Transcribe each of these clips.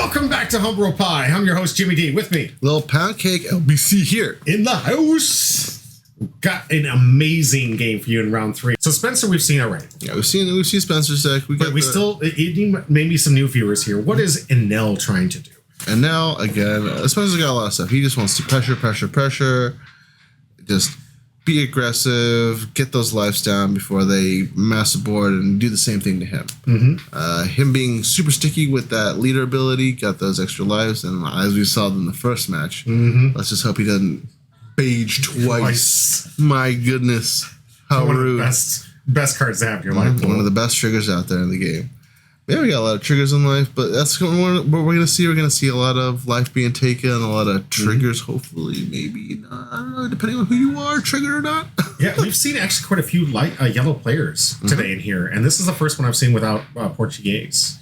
Welcome back to Homebrew Pie. I'm your host, Jimmy D. With me, Little Pound Cake LBC here. in the house. Got an amazing game for you in round 3. So Spencer, we've seen already. Yeah, we've seen Spencer's deck. It maybe some new viewers here. What is Enel trying to do? And now again, Spencer's got a lot of stuff. He just wants to pressure. Just be aggressive, get those lives down before they mass the board and do the same thing to him. Mm-hmm. Him being super sticky with that leader ability, got those extra lives, and as we saw in the first match, let's just hope he doesn't Bage twice. My goodness, how rude! Best cards to have in your life. One of the best triggers out there in the game. Yeah, we got a lot of triggers in life, but that's what we're going to see. We're going to see a lot of life being taken, a lot of triggers, hopefully, maybe not. I don't know, depending on who you are, triggered or not. Yeah, we've seen actually quite a few yellow players today in here, and this is the first one I've seen without Portuguese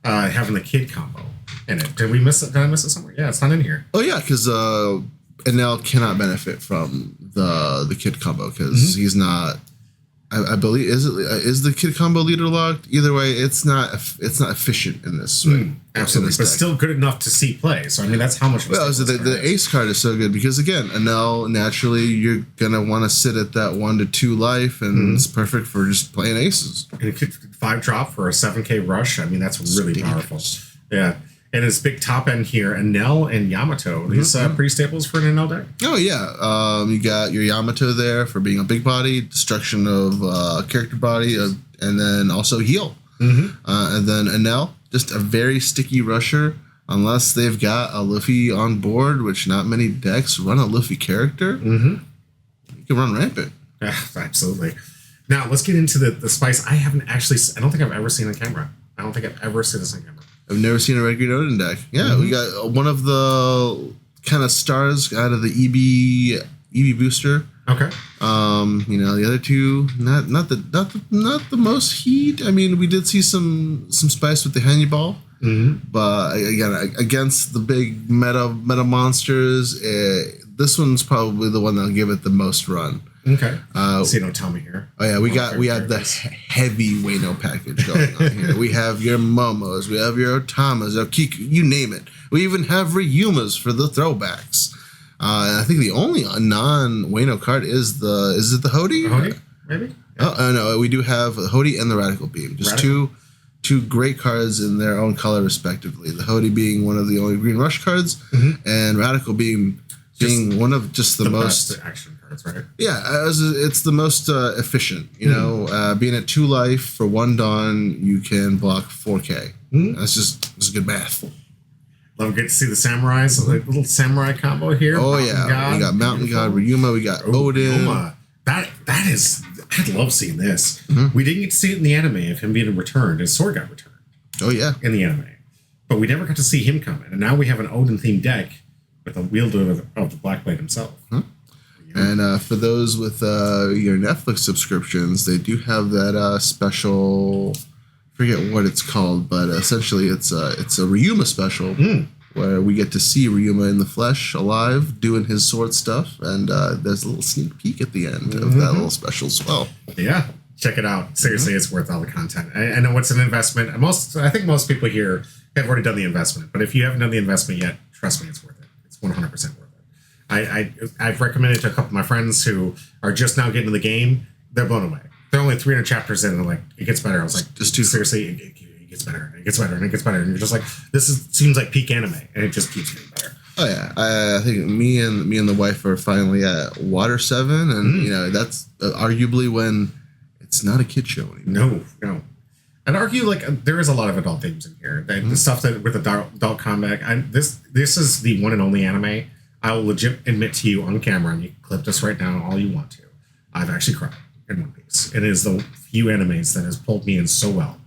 having the kid combo in it. Did I miss it somewhere? Yeah, it's not in here. Oh, yeah, because Enel cannot benefit from the kid combo because he's not... I believe is the kid combo leader locked? Either way, it's not efficient in this way. Absolutely, but still good enough to see play. So I mean, that's how much. Well, the ace card is so good because again, Enel naturally you're gonna want to sit at that 1 to 2 life, and it's perfect for just playing aces. And it could 5-drop for a 7K rush. I mean, that's really powerful. Yeah. And his big top end here, Enel and Yamato. These pretty staples for an Enel deck. Oh, yeah. You got your Yamato there for being a big body, destruction of character body, and then also heal. And then Enel, just a very sticky rusher. Unless they've got a Luffy on board, which not many decks run a Luffy character, you can run rampant. Yeah, absolutely. Now, let's get into the spice. I don't think I've ever seen on camera. I don't think I've ever seen this on camera. I've never seen a RG Oden deck. Yeah, we got one of the kind of stars out of the EB booster. Okay. The other two not the most heat. I mean, we did see some spice with the Hannibal, but again against the big meta monsters, this one's probably the one that'll give it the most run. Okay. So you don't tell me here. Oh yeah, we have the heavy Wano package going on here. We have your Momos, we have your Otamas, our Kiku, you name it. We even have Ryumas for the throwbacks. And I think the only non-Wano card is it the Hody? Hody, maybe? Yeah. Oh no, we do have the Hody and the Radical Beam. Just two great cards in their own color respectively. The Hody being one of the only green rush cards, and Radical Beam being one of just the most best action cards, right? Yeah, it's the most efficient. Being at 2 life for 1 dawn, you can block 4K. That's good math. Love good to see the samurais, the little samurai combo here. Oh yeah, we got Mountain God, Ryuma, we got Oden. That is, I love seeing this. We didn't get to see it in the anime of him being returned. His sword got returned. Oh yeah, in the anime, but we never got to see him come in, and now we have an Oden themed deck with a wielder of the Black Blade himself. And for those with your Netflix subscriptions, they do have that special. Forget what it's called, but essentially it's a Ryuma special where we get to see Ryuma in the flesh, alive, doing his sword stuff, and there's a little sneak peek at the end of that little special as well. Yeah, check it out. Seriously, it's worth all the content. I know it's an investment. I think most people here have already done the investment, but if you haven't done the investment yet, trust me, it's worth it. 100% worth it. I've recommended it to a couple of my friends who are just now getting into the game. They're blown away. They're only 300 chapters in, and they're like, it gets better. I was like, just seriously, it gets better. It gets better, and it gets better. And you're just like, seems like peak anime, and it just keeps getting better. Oh yeah, I think me and the wife are finally at Water 7, and that's arguably when it's not a kid show anymore. No. I'd argue there is a lot of adult themes in here. The stuff that with adult combat. This is the one and only anime I will legit admit to you on camera, and you can clip this right now all you want to. I've actually cried in One Piece. It is the few animes that has pulled me in so well.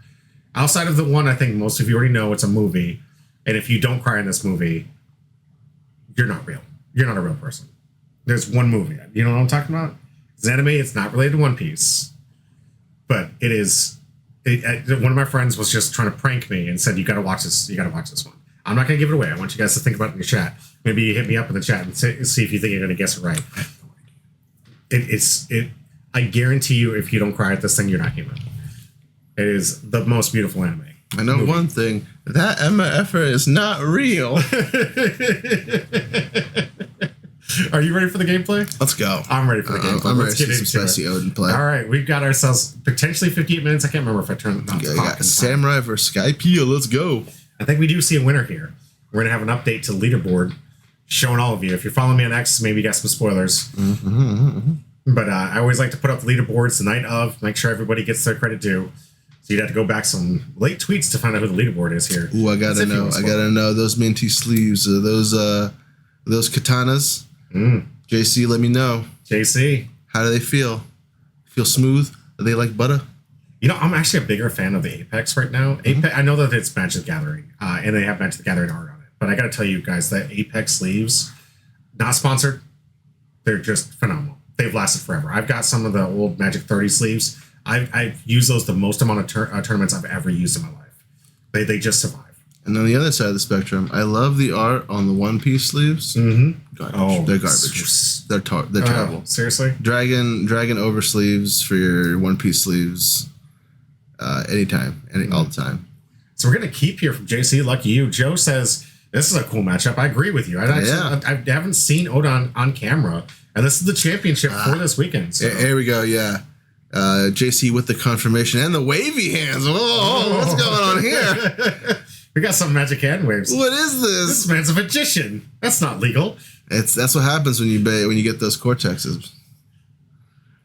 Outside of the one, I think most of you already know it's a movie, and if you don't cry in this movie, you're not real. You're not a real person. There's one movie. You know what I'm talking about? It's an anime. It's not related to One Piece, but it is. One of my friends was just trying to prank me and said, "You got to watch this. You got to watch this one." I'm not going to give it away. I want you guys to think about it in the chat. Maybe you hit me up in the chat and see if you think you're going to guess it right. I guarantee you, if you don't cry at this thing, you're not human. It is the most beautiful anime. I know one thing. That Emma effort is not real. Are you ready for the gameplay? Let's go. I'm ready for the gameplay. I'm Let's ready get to see into some it. spicy Oden play. All right, we've got ourselves potentially 58 minutes. I can't remember if I turned on the We clock. got Samurai versus Skypea. Let's go. I think we do see a winner here. We're going to have an update to the leaderboard showing all of you. If you're following me on X, maybe you got some spoilers. But I always like to put up the leaderboards the night of, make sure everybody gets their credit due. So you'd have to go back some late tweets to find out who the leaderboard is here. Ooh, I gotta know. I gotta know those minty sleeves. Those katanas. JC, let me know. JC, how do they feel? Feel smooth? Are they like butter? You know, I'm actually a bigger fan of the Apex right now. Apex, I know that it's Magic the Gathering, and they have Magic the Gathering art on it. But I got to tell you guys that Apex sleeves, not sponsored, they're just phenomenal. They've lasted forever. I've got some of the old Magic 30 sleeves. I've used those the most amount of tournaments I've ever used in my life. They just survive. And on the other side of the spectrum, I love the art on the One Piece sleeves. Garbage. Oh, they're garbage. They're terrible. Seriously? Dragon over sleeves for your One Piece sleeves. Anytime, all the time. So we're gonna keep here from JC. Lucky you. Joe says this is a cool matchup. I agree with you. I haven't seen Oden on camera, and this is the championship for this weekend. So. Here we go. Yeah, JC with the confirmation and the wavy hands. Whoa, what's going on here? We got some magic hand waves. What is this? This man's a magician. That's not legal. That's what happens when you get those cortexes.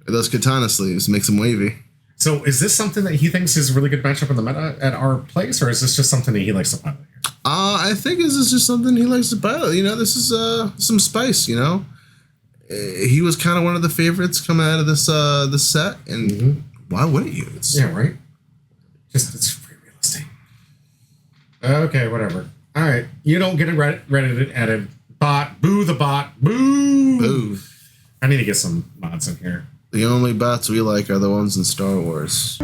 Those katana sleeves makes them wavy. So is this something that he thinks is a really good matchup in the meta at our place, or is this just something that he likes to pilot here? I think this is just something he likes to pilot. You know, this is some spice, you know. He was kind of one of the favorites coming out of this set, and why wouldn't you? Yeah, right? It's pretty realistic. Okay, whatever. All right. You don't get it Reddit added. Bot. Boo the bot. Boo. Boo. I need to get some mods in here. The only bots we like are the ones in Star Wars.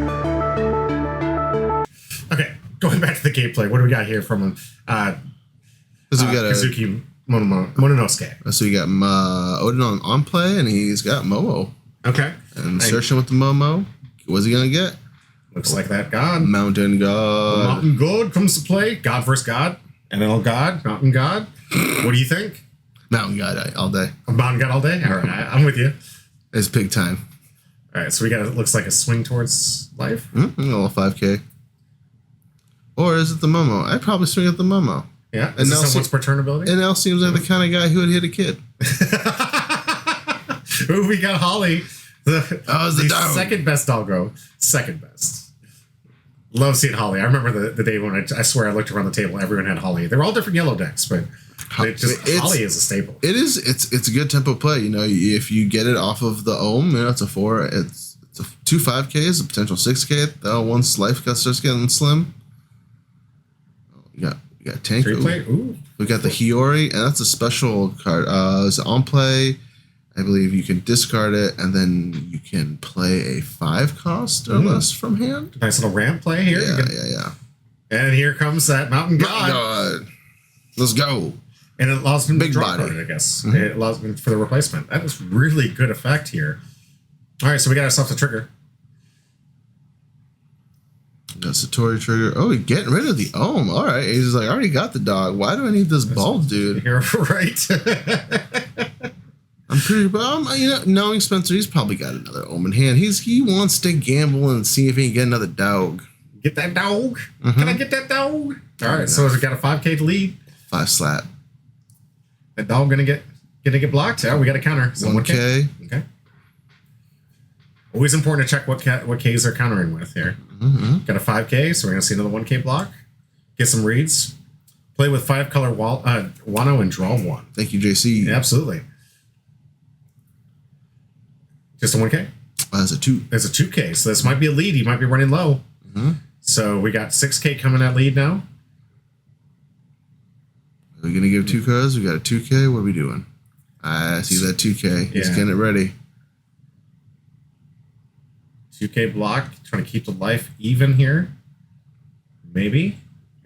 Okay, going back to the gameplay. What do we got here from Kazuki Mononosuke? So we got Oden on play, and he's got Momo. Okay. And searching with the Momo. What's he going to get? Looks like that god. Mountain god. The mountain god comes to play. God versus god. NL god. Mountain god. What do you think? Mountain god all day. Mountain god all day? All right, I'm with you. It's big time. All right, so we got it looks like a swing towards life. A little 5K. Or is it the Momo? I'd probably swing at the Momo. Yeah. Is this someone's per turn ability? And L seems like the kind of guy who would hit a kid. Ooh, we got Holly. The second best doggo. Second best. Love seeing Holly. I remember the day when I swear I looked around the table, everyone had Holly. They were all different yellow decks, but Holly is a staple. It is. It's a good tempo play. You know, if you get it off of the Ohm, you know, it's a 4. It's a 2 5Ks, a potential 6K. Once life starts getting slim. You got Tank. Ooh. We got the Hiyori, and that's a special card. It's on play. I believe you can discard it, and then you can play a 5 cost or less from hand. Nice little ramp play here. Yeah. And here comes that Mountain God. Let's go. And it allows him to Big draw body. card, I guess. It allows him for the replacement. That is really good effect here. All right, so we got ourselves a trigger. Got Satori trigger. Oh, he's getting rid of the Ohm. All right. He's like, I already got the dog. Why do I need this bald dude? You're right. I'm pretty, but you know, knowing Spencer, he's probably got another Ohm in hand. He wants to gamble and see if he can get another dog. Get that dog. Can I get that dog? All right, so we got a 5K lead. 5 slap. That dog gonna get blocked. Yeah, we got a counter. So 1K. Okay. Always important to check what Ks they're countering with here. Got a 5K, so we're gonna see another 1K block. Get some reads. Play with 5-color Wano and draw 1. Thank you, JC. Yeah, absolutely. Just a 1K? That's a 2. There's a 2K, so this might be a lead. He might be running low. So we got 6K coming at lead now. Are we going to give 2 cards? We got a 2K. What are we doing? I see that 2K. He's getting it ready. 2K block. Trying to keep the life even here. Maybe.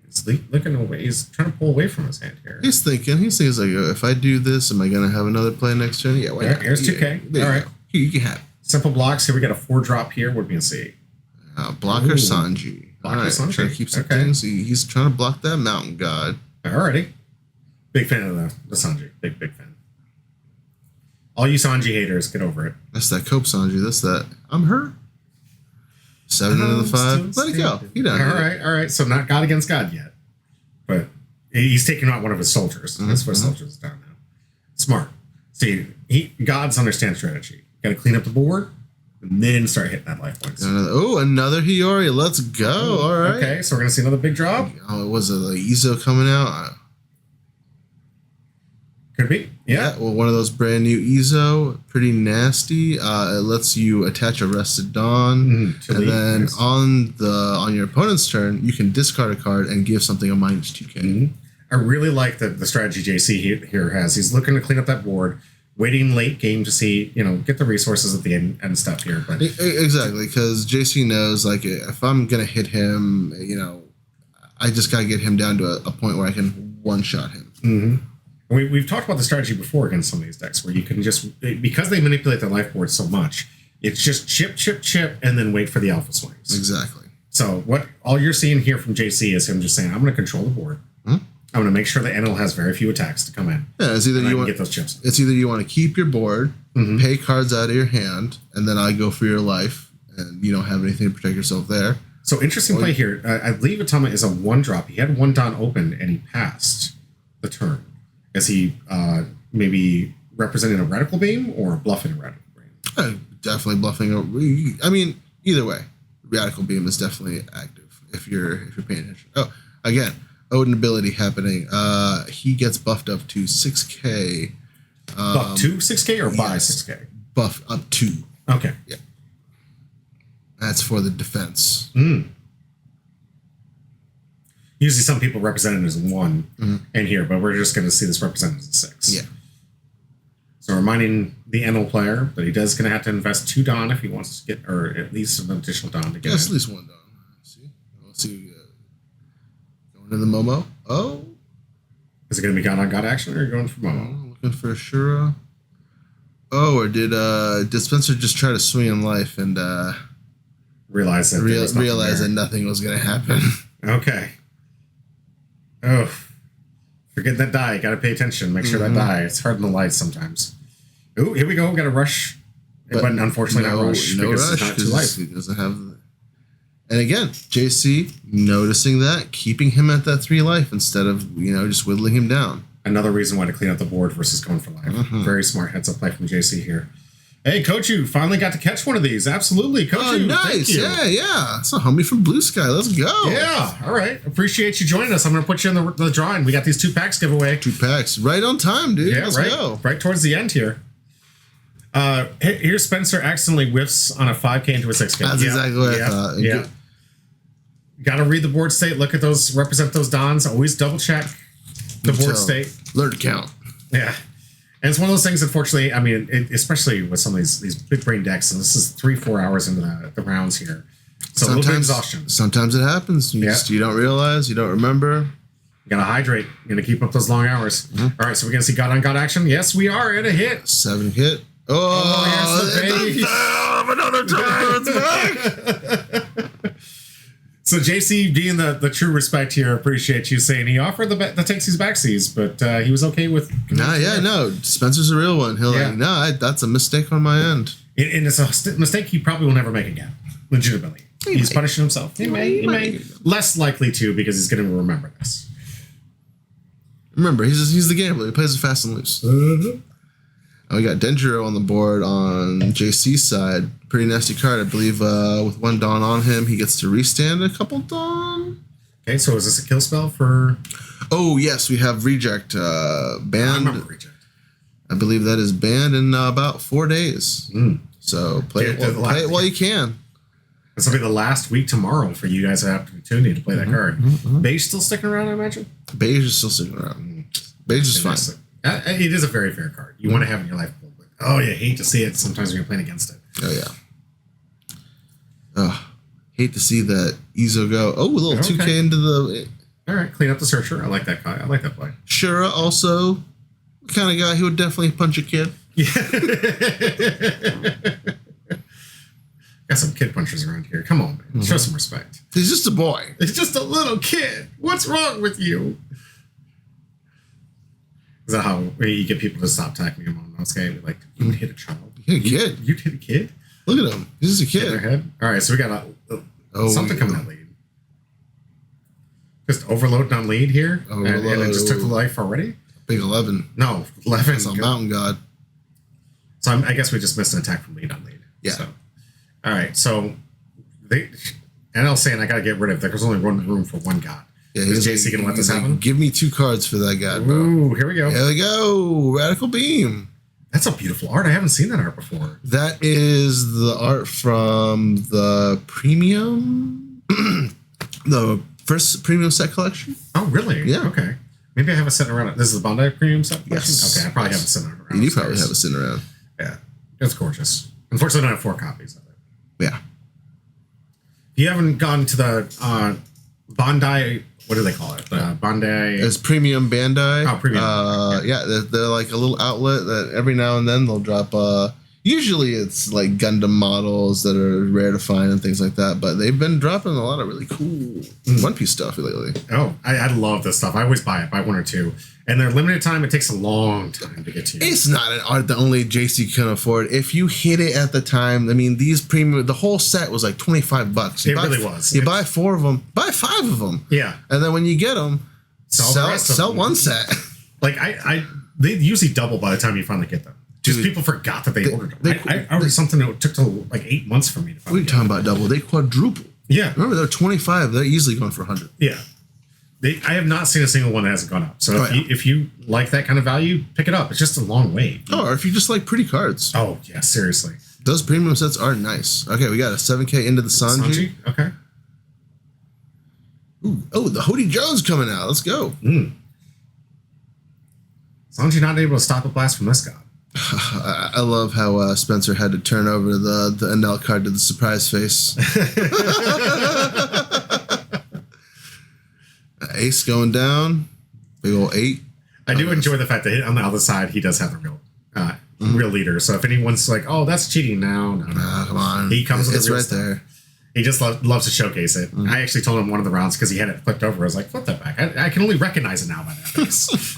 He's looking away. He's trying to pull away from his hand here. He's thinking like, if I do this, am I going to have another play next turn? Yeah, why not? Here's 2K. All right. You can have it. Simple blocks. Here we got a 4-drop here. What do we see? Blocker Sanji. All right, Sanji. trying to keep some things. He's trying to block that mountain god. Alrighty. Big fan of the Sanji. Big fan. All you Sanji haters, get over it. That's that Cope Sanji. That's that. I'm hurt. 7 into the 5. Let it go. He done. All right. So not God against God yet. But he's taking out one of his soldiers. That's what soldiers is down now. Smart. See, gods understand strategy. Got to clean up the board and then start hitting that life points. Another Hiyori. Let's go. All right. Okay, so we're going to see another big drop. Oh, was it like Izo coming out? Could be. Yeah. Well, one of those brand new Izo. Pretty nasty. It lets you attach a Rested Dawn. And then on your opponent's turn, you can discard a card and give something a -2K. I really like the strategy JC here has. He's looking to clean up that board, waiting late game to see, get the resources at the end stuff here. But exactly, because JC knows, like, if I'm going to hit him, I just got to get him down to a point where I can one-shot him. Mm-hmm. We've talked about the strategy before against some of these decks where you can just, because they manipulate their life board so much, it's just chip, and then wait for the alpha swings. Exactly. So what all you're seeing here from JC is him just saying, I'm going to control the board. I'm going to make sure that Enel has very few attacks to come in. Yeah, it's either you want to get those chips. It's either you want to keep your board, pay cards out of your hand, and then I go for your life, and you don't have anything to protect yourself there. So interesting play here. I believe Atama is a 1-drop. He had 1 Dawn open, and he passed the turn. Is he maybe representing a radical beam or bluffing a radical beam? Definitely bluffing. I mean, either way, radical beam is definitely active if you're paying attention. Oh, again. Oden ability happening. He gets buffed up to 6K. Buff to 6K or by 6K? Buff up to. Okay. Yeah. That's for the defense. Usually some people represent it as 1 in here, but we're just going to see this represented as a 6. Yeah. So reminding the Enel player that he does going to have to invest 2 Dawn if he wants to get, or at least an additional Dawn to get at least 1 Dawn. Let's see. In the Momo. Oh. Is it going to be God on God action or are you going for Momo? Looking for Ashura. Oh, or did Spencer just try to swing in life and realize that nothing was going to happen? Okay. Oh. Forget that die. Got to pay attention. Make sure that die. It's hard in the light sometimes. Oh, here we go. Got to rush. But unfortunately not rush. No rush. It's not too light. He doesn't have... And again, JC noticing that, keeping him at that 3 life instead of, just whittling him down. Another reason why to clean up the board versus going for life. Very smart heads up play from JC here. Hey, Kochu, finally got to catch one of these. Absolutely, Kochu. Oh, nice. Yeah. It's a homie from Blue Sky. Let's go. Yeah. All right. Appreciate you joining us. I'm going to put you in the drawing. We got these 2 packs giveaway. 2 packs. Right on time, dude. Yeah, Let's go. Right towards the end here. Here's Spencer accidentally whiffs on a 5K into a 6K. That's exactly what I thought. Yeah. Got to read the board state. Look at those. Represent those Dons. Always double check the board state. Learn to count. Yeah. And it's one of those things, unfortunately, I mean, especially with some of these big brain decks, and this is 3-4 hours into the rounds here. So a little bit of exhaustion. Sometimes it happens. You don't realize. You don't remember. You got to hydrate. You're going to keep up those long hours. All right. So we're going to see God on God action. Yes, we are in a hit. 7 hit. Oh, here's the base. Another time. It's back. So JC, being the true respect here, appreciate you saying he offered the takesies backsies, but he was okay with. No. Spencer's a real one. He'll that's a mistake on my end. And it's a mistake he probably will never make again. Legitimately, he's punishing himself. He may. Less likely to because he's going to remember this. Remember, he's the gambler. He plays it fast and loose. We got Denjiro on the board on JC's side. Pretty nasty card. I believe with 1 Dawn on him, he gets to restand a couple Dawn. Okay, so is this a kill spell for... Oh, yes, we have Reject banned. I remember Reject. I believe that is banned in about 4 days. So play it while you can. This will be the last week tomorrow for you guys to have the opportunity to play that card. Beige still sticking around, I imagine? Beige is still sticking around. Beige is fine. It is a very fair card. You want to have it in your life. Oh, you hate to see it sometimes when you're playing against it. Oh, yeah. Hate to see that Izo go. Oh, a little 2K into the... All right, clean up the searcher. I like that guy. I like that play. Shura also, the kind of guy who would definitely punch a kid. Yeah. Got some kid punchers around here. Come on, man. Show some respect. He's just a boy. He's just a little kid. What's wrong with you? Is that how you get people to stop attacking him on this game? Like, you hit a child. You hit a kid. You hit a kid? Look at him. He's just a kid. In their head. All right, so we got something coming on lead. Just overloading on lead here. And it just took the life already? Big 11. No, 11. It's a mountain god. So I guess we just missed an attack from lead on lead. Yeah. So, all right, so Enel saying I got to get rid of. There's only one room for one god. Yeah, is JC gonna let this happen? Give me 2 cards for that god, bro. Ooh, here we go. Here we go. Radical Beam. That's a beautiful art. I haven't seen that art before. That is the art from the premium, the first premium set collection. Oh, really? Yeah. Okay. Maybe I have a set around it. This is the Bandai premium set collection? Yes. Okay, I probably have a set around. You probably have it sitting around. Yeah. It's gorgeous. Unfortunately, I don't have 4 copies of it. Yeah. If you haven't gone to the Bandai, what do they call it? The Bandai. It's Premium Bandai. Oh, Premium. Yeah, they're like a little outlet that every now and then they'll drop. Usually it's like Gundam models that are rare to find and things like that. But they've been dropping a lot of really cool One Piece stuff lately. Oh, I love this stuff. I always buy 1 or 2. And they're limited time. It takes a long time to get to you. It's not an art that only JC can afford. If you hit it at the time, I mean, these premium, the whole set was like $25. It really was. You buy 4 of them, buy 5 of them. Yeah. And then when you get them, sell one set. Like they usually double by the time you finally get them. Just Dude, people forgot that they ordered them. I ordered something that took till like 8 months for me to find. What are you talking about double? They quadruple. Yeah. Remember, they're 25. They're easily going for 100. Yeah. I have not seen a single one that hasn't gone up. So if you like that kind of value, pick it up. It's just a long wait. Oh, or if you just like pretty cards. Oh, yeah, seriously. Those premium sets are nice. Okay, we got a 7K into the Sanji. Okay. Ooh, oh, the Hody Jones coming out. Let's go. Sanji not able to stop a blast from this god. I love how Spencer had to turn over the Enel card to the surprise face. Ace going down. Big old 8. I do enjoy the fact that on the other side, he does have the real leader. So if anyone's like, oh, that's cheating now. No. Come on. He comes with it's the real right stuff. there. He just loves to showcase it. I actually told him one of the rounds because he had it flipped over. I was like, flip that back. I can only recognize it now by that face.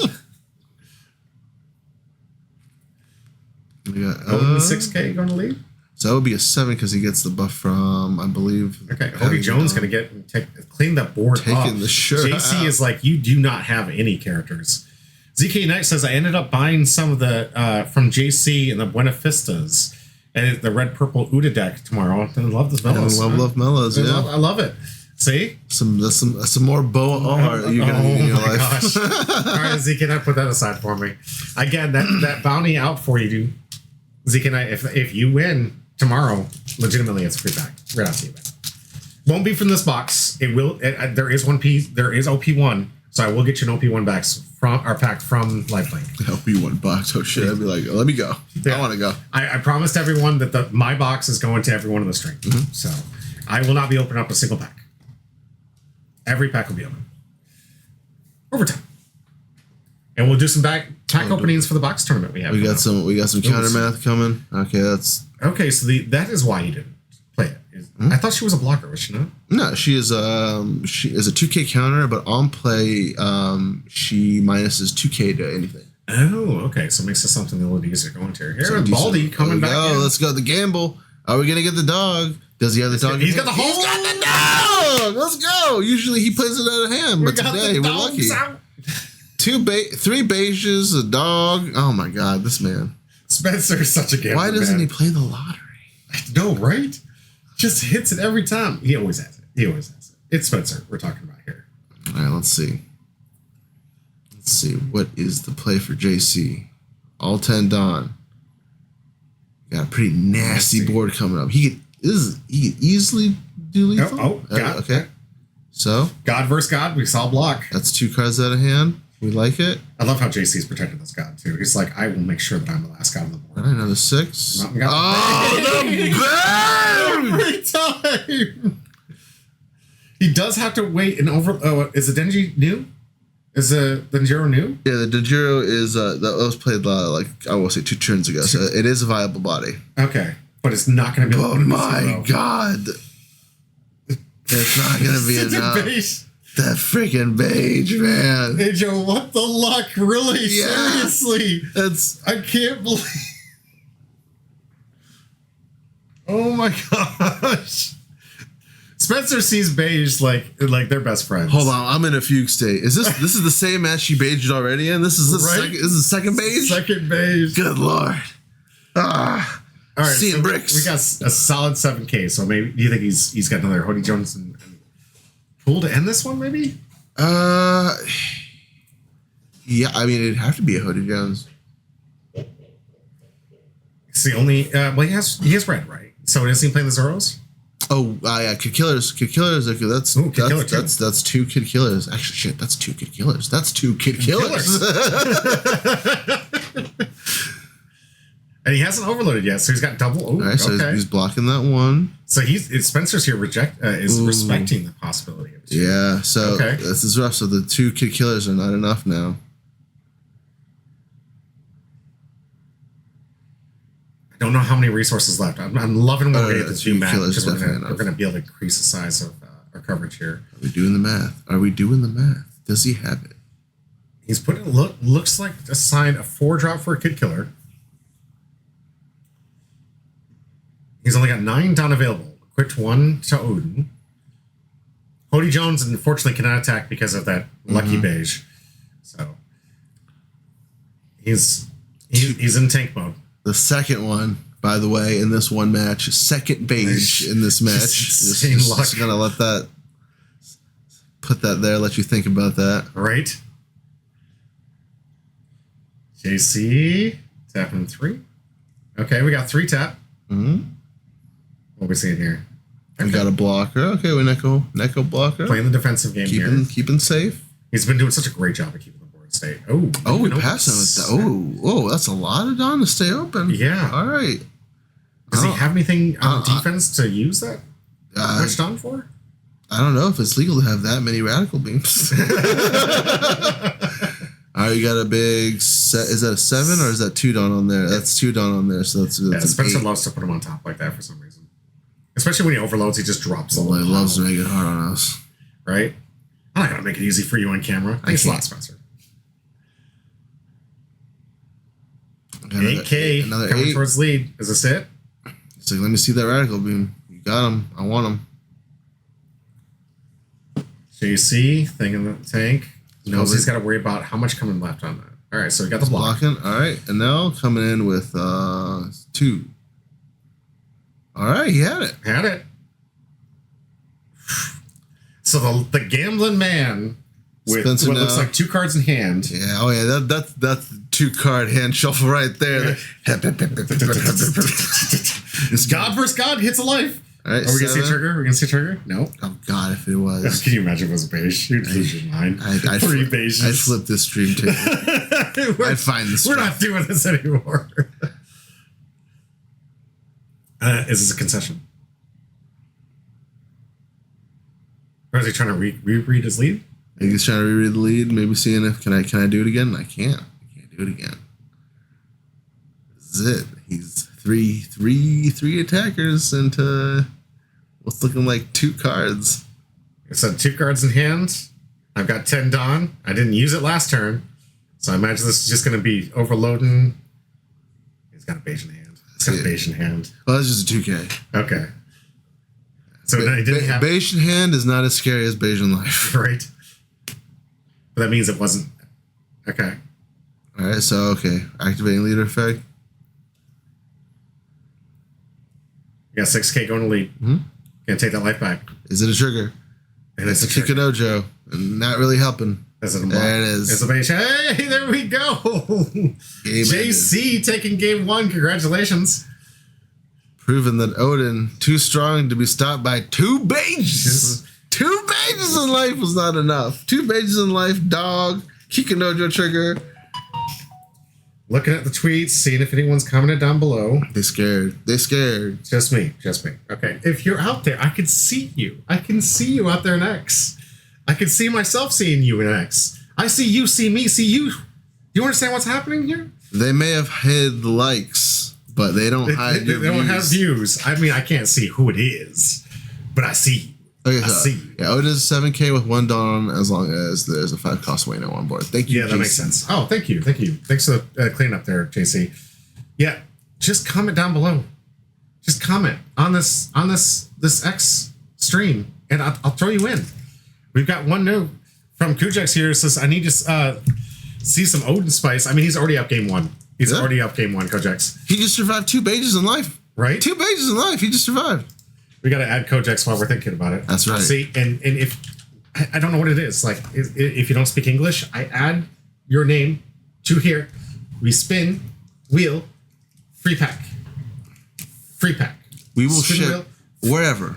We got Oden 6K going to lead? So that would be a 7 because he gets the buff from, I believe. Okay, Hody Jones going to clean that board up. Taking the shirt JC out. is like, you do not have any characters. ZK Knight says, I ended up buying some of the from JC and the Buenafistas and the red purple Uda deck tomorrow. I love this mellows. Love mellows, yeah. I love it. See? Some more boa art you're going to need in your life. Gosh. All right, ZK Knight, put that aside for me. Again, that bounty out for you, dude. ZK Knight, if you win tomorrow, legitimately, it's a free pack. Right out to you, man. Won't be from this box. It will. There is OP1, so I will get you an OP1 pack from LifeLink. LP1 box. Oh shit! I'd be like, let me go. Yeah. I want to go. I promised everyone that my box is going to everyone in the stream. So I will not be opening up a single pack. Every pack will be open. Overtime. And we'll do some pack openings for the box tournament we have. We got some counter math coming. Okay, that's okay. So that is why you didn't play it. I thought she was a blocker, was she not? no. She is a 2K counter, but on play, she minuses 2K to anything. Oh, okay. So it makes it something a little easier going to. Here, So Baldy coming back. Oh, let's go. The gamble. Are we gonna get the dog? Does he have the dog? He's got the hole. He's got the dog. Let's go. Usually he plays it out of hand, but today we're lucky. Out. 3 beiges, a dog. Oh my god, this man. Spencer is such a gambler. Why doesn't he play the lottery? No, right? Just hits it every time. He always has it. It's Spencer we're talking about here. All right, let's see. What is the play for JC? All 10 Dawn. Got a pretty nasty board coming up. He could easily do lethal. God. Okay. So God versus God. We saw block. that's 2 cards out of hand. We like it. I love how JC's protecting this god too. He's like, I will make sure that I'm the last god on the board. All right, another 6. The bang! every time. He does have to wait and over. Oh, is the Denji new? Is the Denjiro new? Yeah, the Dejiro is that was played like I will say 2 turns ago, so it is a viable body. Okay. but it's not going to be. Oh my god! It's not going to be enough. That freaking beige, man. Hey Joe, what the luck? Really? Yeah. Seriously? I can't believe. Oh my gosh. Spencer sees beige like they're best friends. Hold on, I'm in a fugue state. This is the same match she beiged already in? This is the second beige? Second beige. Good lord. Ah. All right, seeing bricks. We got a solid 7K. So maybe do you think he's got another Hody Jones and pool to end this one? Maybe. Yeah. I mean, it'd have to be a Hody Jones. It's the only. Well, he has red, right? So is he playing the Zoros? Oh, yeah, Kid Killers. Kid Killers. Okay, that's two Kid Killers. Actually, shit, that's two Kid Killers. That's two Kid Killers. And he hasn't overloaded yet, so he's got double. Oh, all right, so okay. he's blocking that one. So Spencer's here is respecting the possibility of it. Yeah, so this is rough. So the two Kid Killers are not enough now. I don't know how many resources left. I'm loving when we get the two match because we're going to be able to increase the size of our coverage here. Are we doing the math? Does he have it? He's putting looks like assigned a 4-drop for a Kid Killer. He's only got 9 down available. Equipped 1 to Oden. Hody Jones unfortunately cannot attack because of that lucky beige. So he's in tank mode. The second one, by the way, in this one match, second beige in this match. Just gonna put that there, let you think about that. Right. JC tapping 3. Okay, we got 3 tap. What are we seeing here? Okay. We got a blocker. Okay, we Neko blocker. Playing the defensive game here. Keeping safe. He's been doing such a great job of keeping the board safe. We passed him. That's a lot of Dawn to stay open. Yeah. All right. Does he have anything on defense to use that much Dawn for? I don't know if it's legal to have that many radical beams. All right, you got a big set. Is that a 7 or is that 2 Dawn on there? That's 2 Dawn on there. So that's Spencer loves to put him on top like that for some reason. Especially when he overloads, he just drops he loves to make it hard on us. Right? I'm not going to make it easy for you on camera. Thanks a lot, Spencer. 8K coming towards lead. Is this it? It's like, let me see that radical beam. You got him. I want him. JC, thing in the tank. Knows he's got to worry about how much coming left on that. All right, so we got the blocking. All right, and now coming in with 2. All right, he had it. So the gambling man with what looks like 2 cards in hand. Yeah, oh yeah, that's 2-card hand shuffle right there. It's God versus God hits a life. All right, are we gonna see a trigger? No. Oh God, if it was. Can you imagine if it was a beige? You'd lose your mind. I'd flip this stream too. I'd find this. We're not doing this anymore. Is this a concession? Or is he trying to reread his lead? I think he's trying to reread the lead. Maybe seeing if can I do it again? I can't. I can't do it again. This is it. He's three attackers into what's looking like 2 cards. So 2 cards in hand. I've got 10 Dawn. I didn't use it last turn, so I imagine this is just going to be overloading. He's got a beige in hand. Well, that's just a 2K. Okay. So he didn't have beige in hand is not as scary as beige in life. Right. But that means it wasn't. Okay. All right. So activating leader effect. You got 6K going to lead. Gonna take that life back. Is it a trigger? And it's a Kikanojo. And not really helping. There it is. It's a beige. Hey, there we go. JC taking game 1. Congratulations. Proving that Oden too strong to be stopped by 2 beiges. 2 beiges in life was not enough. 2 beiges in life, dog. Kikanojo trigger. Looking at the tweets, seeing if anyone's commented down below. They scared. Just me. Okay. If you're out there, I can see you. I can see you out there in X. I can see myself seeing you in X. I see you, see me, see you. Do you understand what's happening here? They may have hid the likes, but they don't hide your They don't have views. views. I mean, I can't see who it is, but I see you. Okay, I see you. Yeah, Oden is 7K with 1 Dawn as long as there's a 5-cost Wayno on board. Thank you, Yeah, that makes sense. Oh, thank you. Thanks for cleaning up there, JC. Yeah, just comment down below. Just comment on this X stream, and I'll throw you in. We've got one note from Kujax here. Says, I need to see some Oden spice. I mean, he's already up game 1. He's already up game 1, Kujax. He just survived 2 pages in life. Right? 2 pages in life. He just survived. We got to add Kojax while we're thinking about it. That's right. See, and if I don't know what it is, like if you don't speak English, I add your name to here. We spin, wheel, free pack. We will spin ship wherever.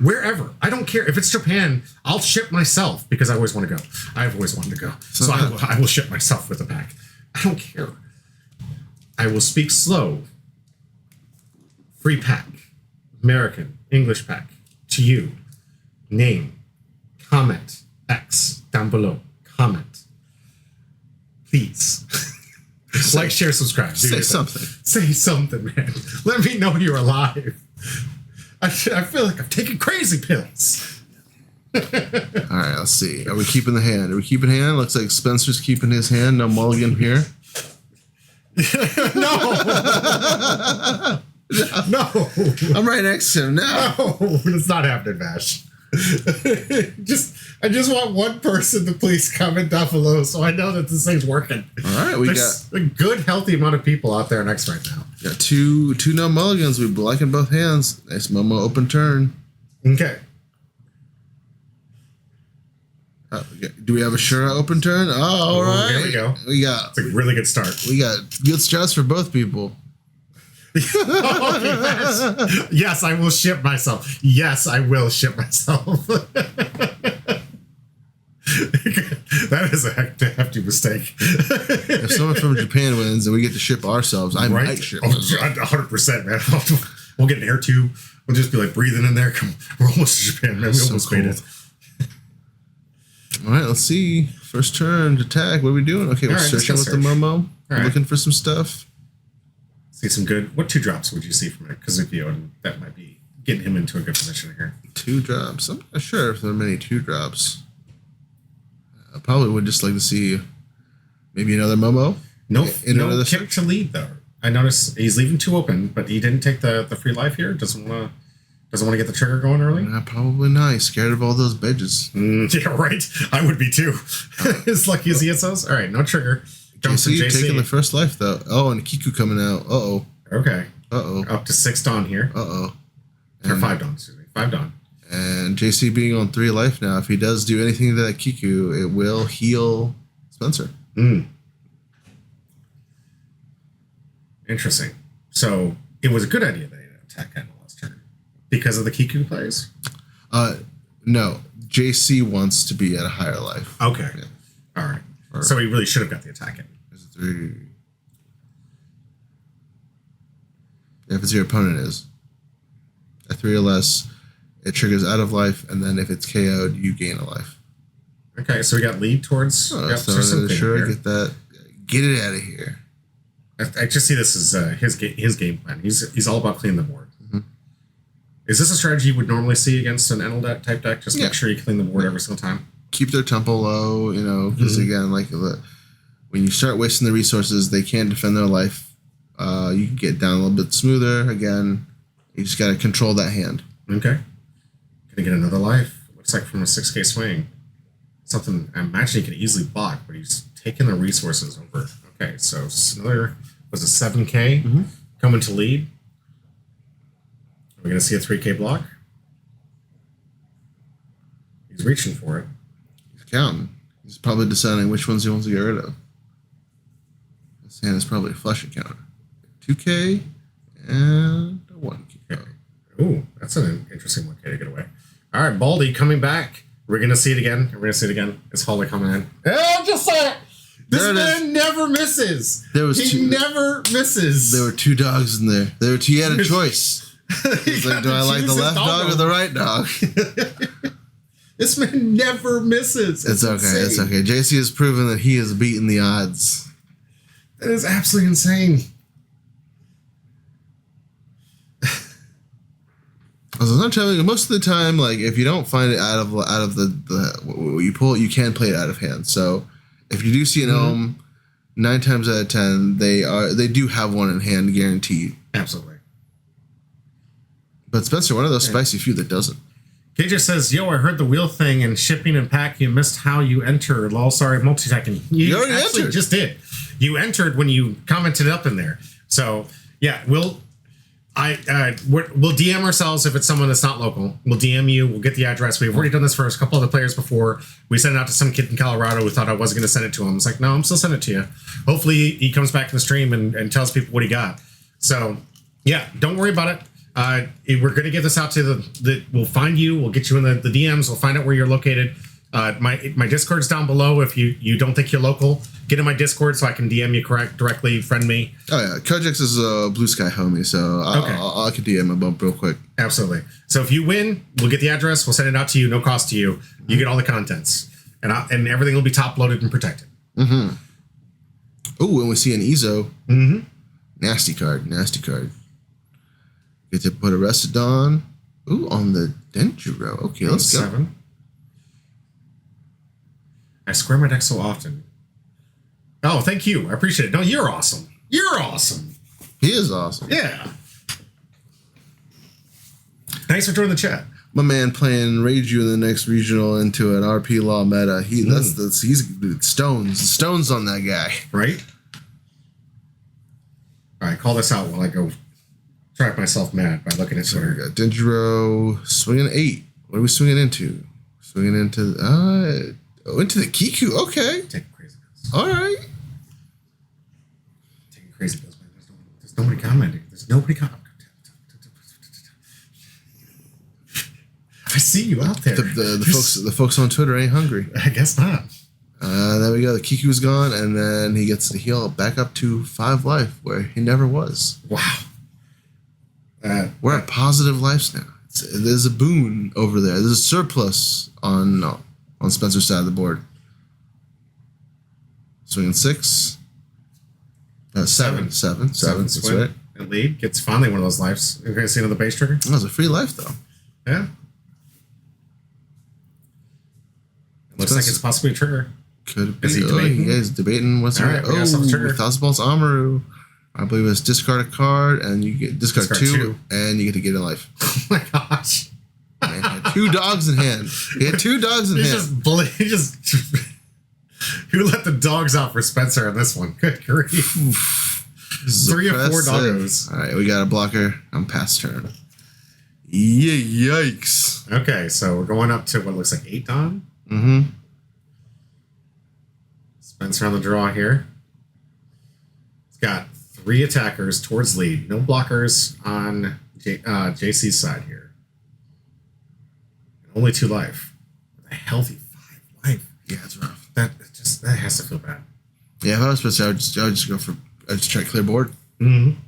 I don't care if it's Japan. I'll ship myself because I always want to go. I've always wanted to go, so I will ship myself with a pack. I don't care. I will speak slow. Free pack, American English pack. To you, name, comment, X down below. Comment, please. Like, share, subscribe. Say something. Say something, man. Let me know you're alive. I feel like I'm taking crazy pills. All right, let's see. Are we keeping the hand? Are we keeping hand? Looks like Spencer's keeping his hand. No mulligan here. No. No. I'm right next to him now. No, it's not happening, Vash. I just want one person to please comment down below so I know that this thing's working. All right, There's a good, healthy amount of people out there next right now. Got two no mulligans. We like in both hands. Nice Momo open turn. Okay. Do we have a Shura open turn? Oh, all right. Here we go. It's a really good start. We got good starts for both people. Okay, yes, I will ship myself. Yes, I will ship myself. That is a hefty mistake. If someone from Japan wins and we get to ship ourselves, I might ship myself. 100%, man. We'll get an air tube. We'll just be like breathing in there. Come, we're almost to Japan, man. We almost made it. All right, let's see. First turn, attack. What are we doing? Okay, we're searching with the Momo. Looking for some stuff. See some good. What 2 drops would you see from it? Because that might be getting him into a good position here. 2 drops. I'm not sure if there are many 2 drops. I probably would just like to see maybe another Momo. No kick to lead though. I noticed he's leaving 2 open, but he didn't take the free life here. Doesn't want to get the trigger going early. Probably not. He's scared of all those badges. Yeah, right. I would be too. As lucky as he hits those. All right, no trigger. JC taking the first life though. Oh, and Kiku coming out. Okay. Uh-oh. Up to 6 Dawn here. Or 5 Dawn, excuse me. 5 Dawn. And JC being on 3 life now, if he does do anything to that Kiku, it will heal Spencer. Interesting. So it was a good idea that he didn't attack that last turn. Because of the Kiku plays? No. JC wants to be at a higher life. Okay. Yeah. All right. So he really should have got the attack in. There's a 3. If it's your opponent is. At 3 or less, it triggers out of life, and then if it's KO'd, you gain a life. Okay, so we got lead towards... Sure, get that. Get it out of here. I just see this as his game plan. He's all about cleaning the board. Mm-hmm. Is this a strategy you would normally see against an Enel type deck? Just make sure you clean the board every single time? Keep their tempo low, because again, like when you start wasting the resources, they can't defend their life. You can get down a little bit smoother. Again, you just got to control that hand. Okay. Gonna get another life. Looks like from a 6K swing. Something I imagine he could easily block, but he's taking the resources over. Okay, so another was a 7K coming to lead. We're gonna see a 3K block. He's reaching for it. Counting. He's probably deciding which ones he wants to get rid of. This hand is probably a flush encounter. 2K and a 1K. Okay. Ooh, that's an interesting 1K to get away. All right, Baldy coming back. We're going to see it again. It's Holly coming in. Oh, just saw it. This man never misses. He never misses. There were 2 dogs in there. He had a choice. He's like, do I like the left dog or the right dog? This man never misses. It's okay. Insane. It's okay. JC has proven that he has beaten the odds. That is absolutely insane. Most of the time, like if you don't find it out of the what you pull, you can play it out of hand. So if you do see an Ohm, 9 times out of 10 they do have one in hand guaranteed. Absolutely. But Spencer, one of those spicy few that doesn't. KJ says, "Yo, I heard the wheel thing and shipping and pack. You missed how you enter. Lol, sorry, multitasking. You already actually entered. just did. You entered when you commented up in there. So yeah, we'll DM ourselves if it's someone that's not local. We'll DM you. We'll get the address. We've already done this for a couple other players before. We sent it out to some kid in Colorado who thought I wasn't going to send it to him. It's like, no, I'm still sending it to you. Hopefully he comes back in the stream and tells people what he got. So yeah, don't worry about it. We're going to get this out to we'll find you. We'll get you in the DMs. We'll find out where you're located. My Discord's down below. If you don't think you're local, get in my Discord so I can DM you directly, friend me. Oh yeah, Kojix is a Blue Sky homie, so I can DM him up real quick. Absolutely. So if you win, we'll get the address. We'll send it out to you, no cost to you. You get all the contents, and everything will be top loaded and protected. Mm-hmm. Oh, and we see an Ezo. Mm-hmm. Nasty card. Get to put Arrested on. Ooh, on the Dendro. Okay, let's go. 7. I square my deck so often. Oh, thank you. I appreciate it. No, you're awesome. You're awesome. He is awesome. Yeah. Thanks for joining the chat. My man playing Rage in the next regional into an RP Law meta. He's stones on that guy. Right? All right, call this out while I go drive myself mad by looking at Twitter. We got Dendro swinging 8. What are we swinging into? Swinging into into the Kiku. Okay. Taking crazy pills. All right. Taking crazy pills, man. There's nobody commenting. There's nobody commenting. I see you out there. The folks on Twitter ain't hungry. I guess not. There we go. The Kiku's gone, and then he gets to heal back up to 5 life, where he never was. Wow. We're at positive lives now. There's a boon over there. There's a surplus on Spencer's side of the board. Swinging 6. 7. That's right. And lead gets finally one of those lives. You're going to see another base trigger? That was a free life, though. Yeah. It looks like it's possibly a trigger. Could be. Is he debating? Yeah, he's debating what's right. Trigger. Thousand Balls Amaru. I believe it's discard a card, and you get discard 2, and you get to get a life. Oh my gosh. Man, he had 2 dogs in hand. He had 2 dogs in hand. Who let the dogs out for Spencer on this one? Good grief. 3 or 4 doggos. All right, we got a blocker. I'm past turn. Yeah, yikes. Okay, so we're going up to what looks like 8 Don. Mm-hmm. Spencer on the draw here. He's got 3 attackers towards lead. No blockers on JC's side here. And only 2 life. With a healthy 5 life. Yeah, it's rough. That has to feel bad. Yeah, if I was Spencer, I would just try clear board. Mm-hmm.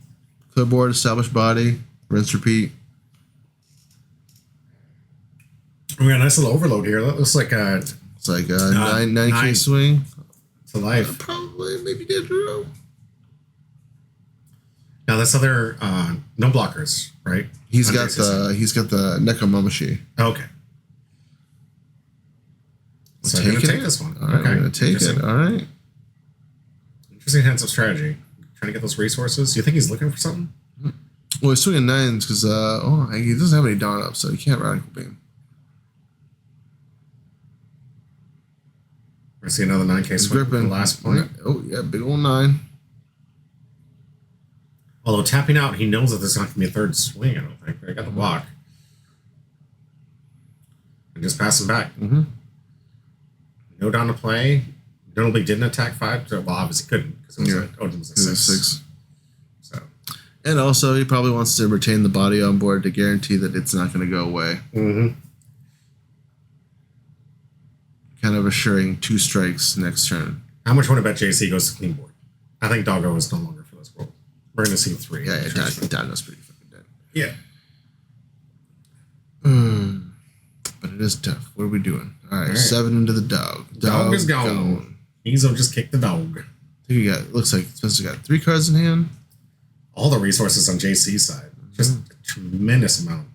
Clear board, establish body, rinse, repeat. We got a nice little overload here. That looks like a... It's like a 9K swing. To life. Probably, maybe did row. Now this other no blockers, right? He's got the Nekomomoshi. Okay. So I'm gonna take this one. All right, okay. I'm gonna take it. All right. Interesting hands of strategy. Trying to get those resources. You think he's looking for something? Well, he's swinging 9s because he doesn't have any dawn up, so he can't radical beam. I see another 9K swing at the last point. Oh, yeah, big old 9. Although tapping out, he knows that there's not going to be a third swing, I don't think. I got the block. And just pass him back. Mm-hmm. No down to play. Normally didn't attack 5. Well, obviously couldn't because Oden was a 6. So. And also, he probably wants to retain the body on board to guarantee that it's not going to go away. Mm-hmm. Kind of assuring 2 strikes next turn. How much would I bet JC goes to clean board? I think Doggo is no longer for this world. We're going to see 3. Yeah, Doggo's pretty fucking dead. Yeah. But it is tough. What are we doing? All right. 7 into the dog. Dog is gone. Ezo just kicked the dog. I think looks like Spencer got 3 cards in hand. All the resources on JC's side. Just a tremendous amount.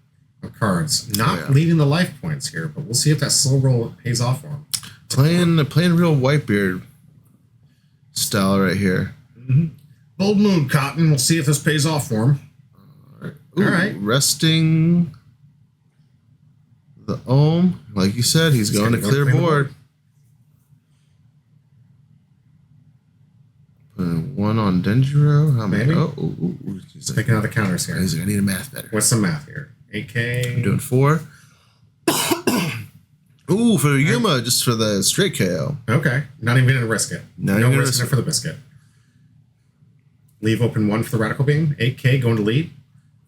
of cards. Not leading the life points here, but we'll see if that slow roll pays off for him. Playing real Whitebeard style right here. Bold move, Cotton. We'll see if this pays off for him. All right. Resting the Ohm. Like you said, he's going to clear board. Putting one on Denjiro. How many? He's picking out the counters here. He's going to need a math better. What's the math here? 8K. I'm doing 4. Ooh, for Yuma, just for the straight KO. Okay. Not even going to risk it. No risk it for the biscuit. Leave open 1 for the Radical Beam. 8K going to lead.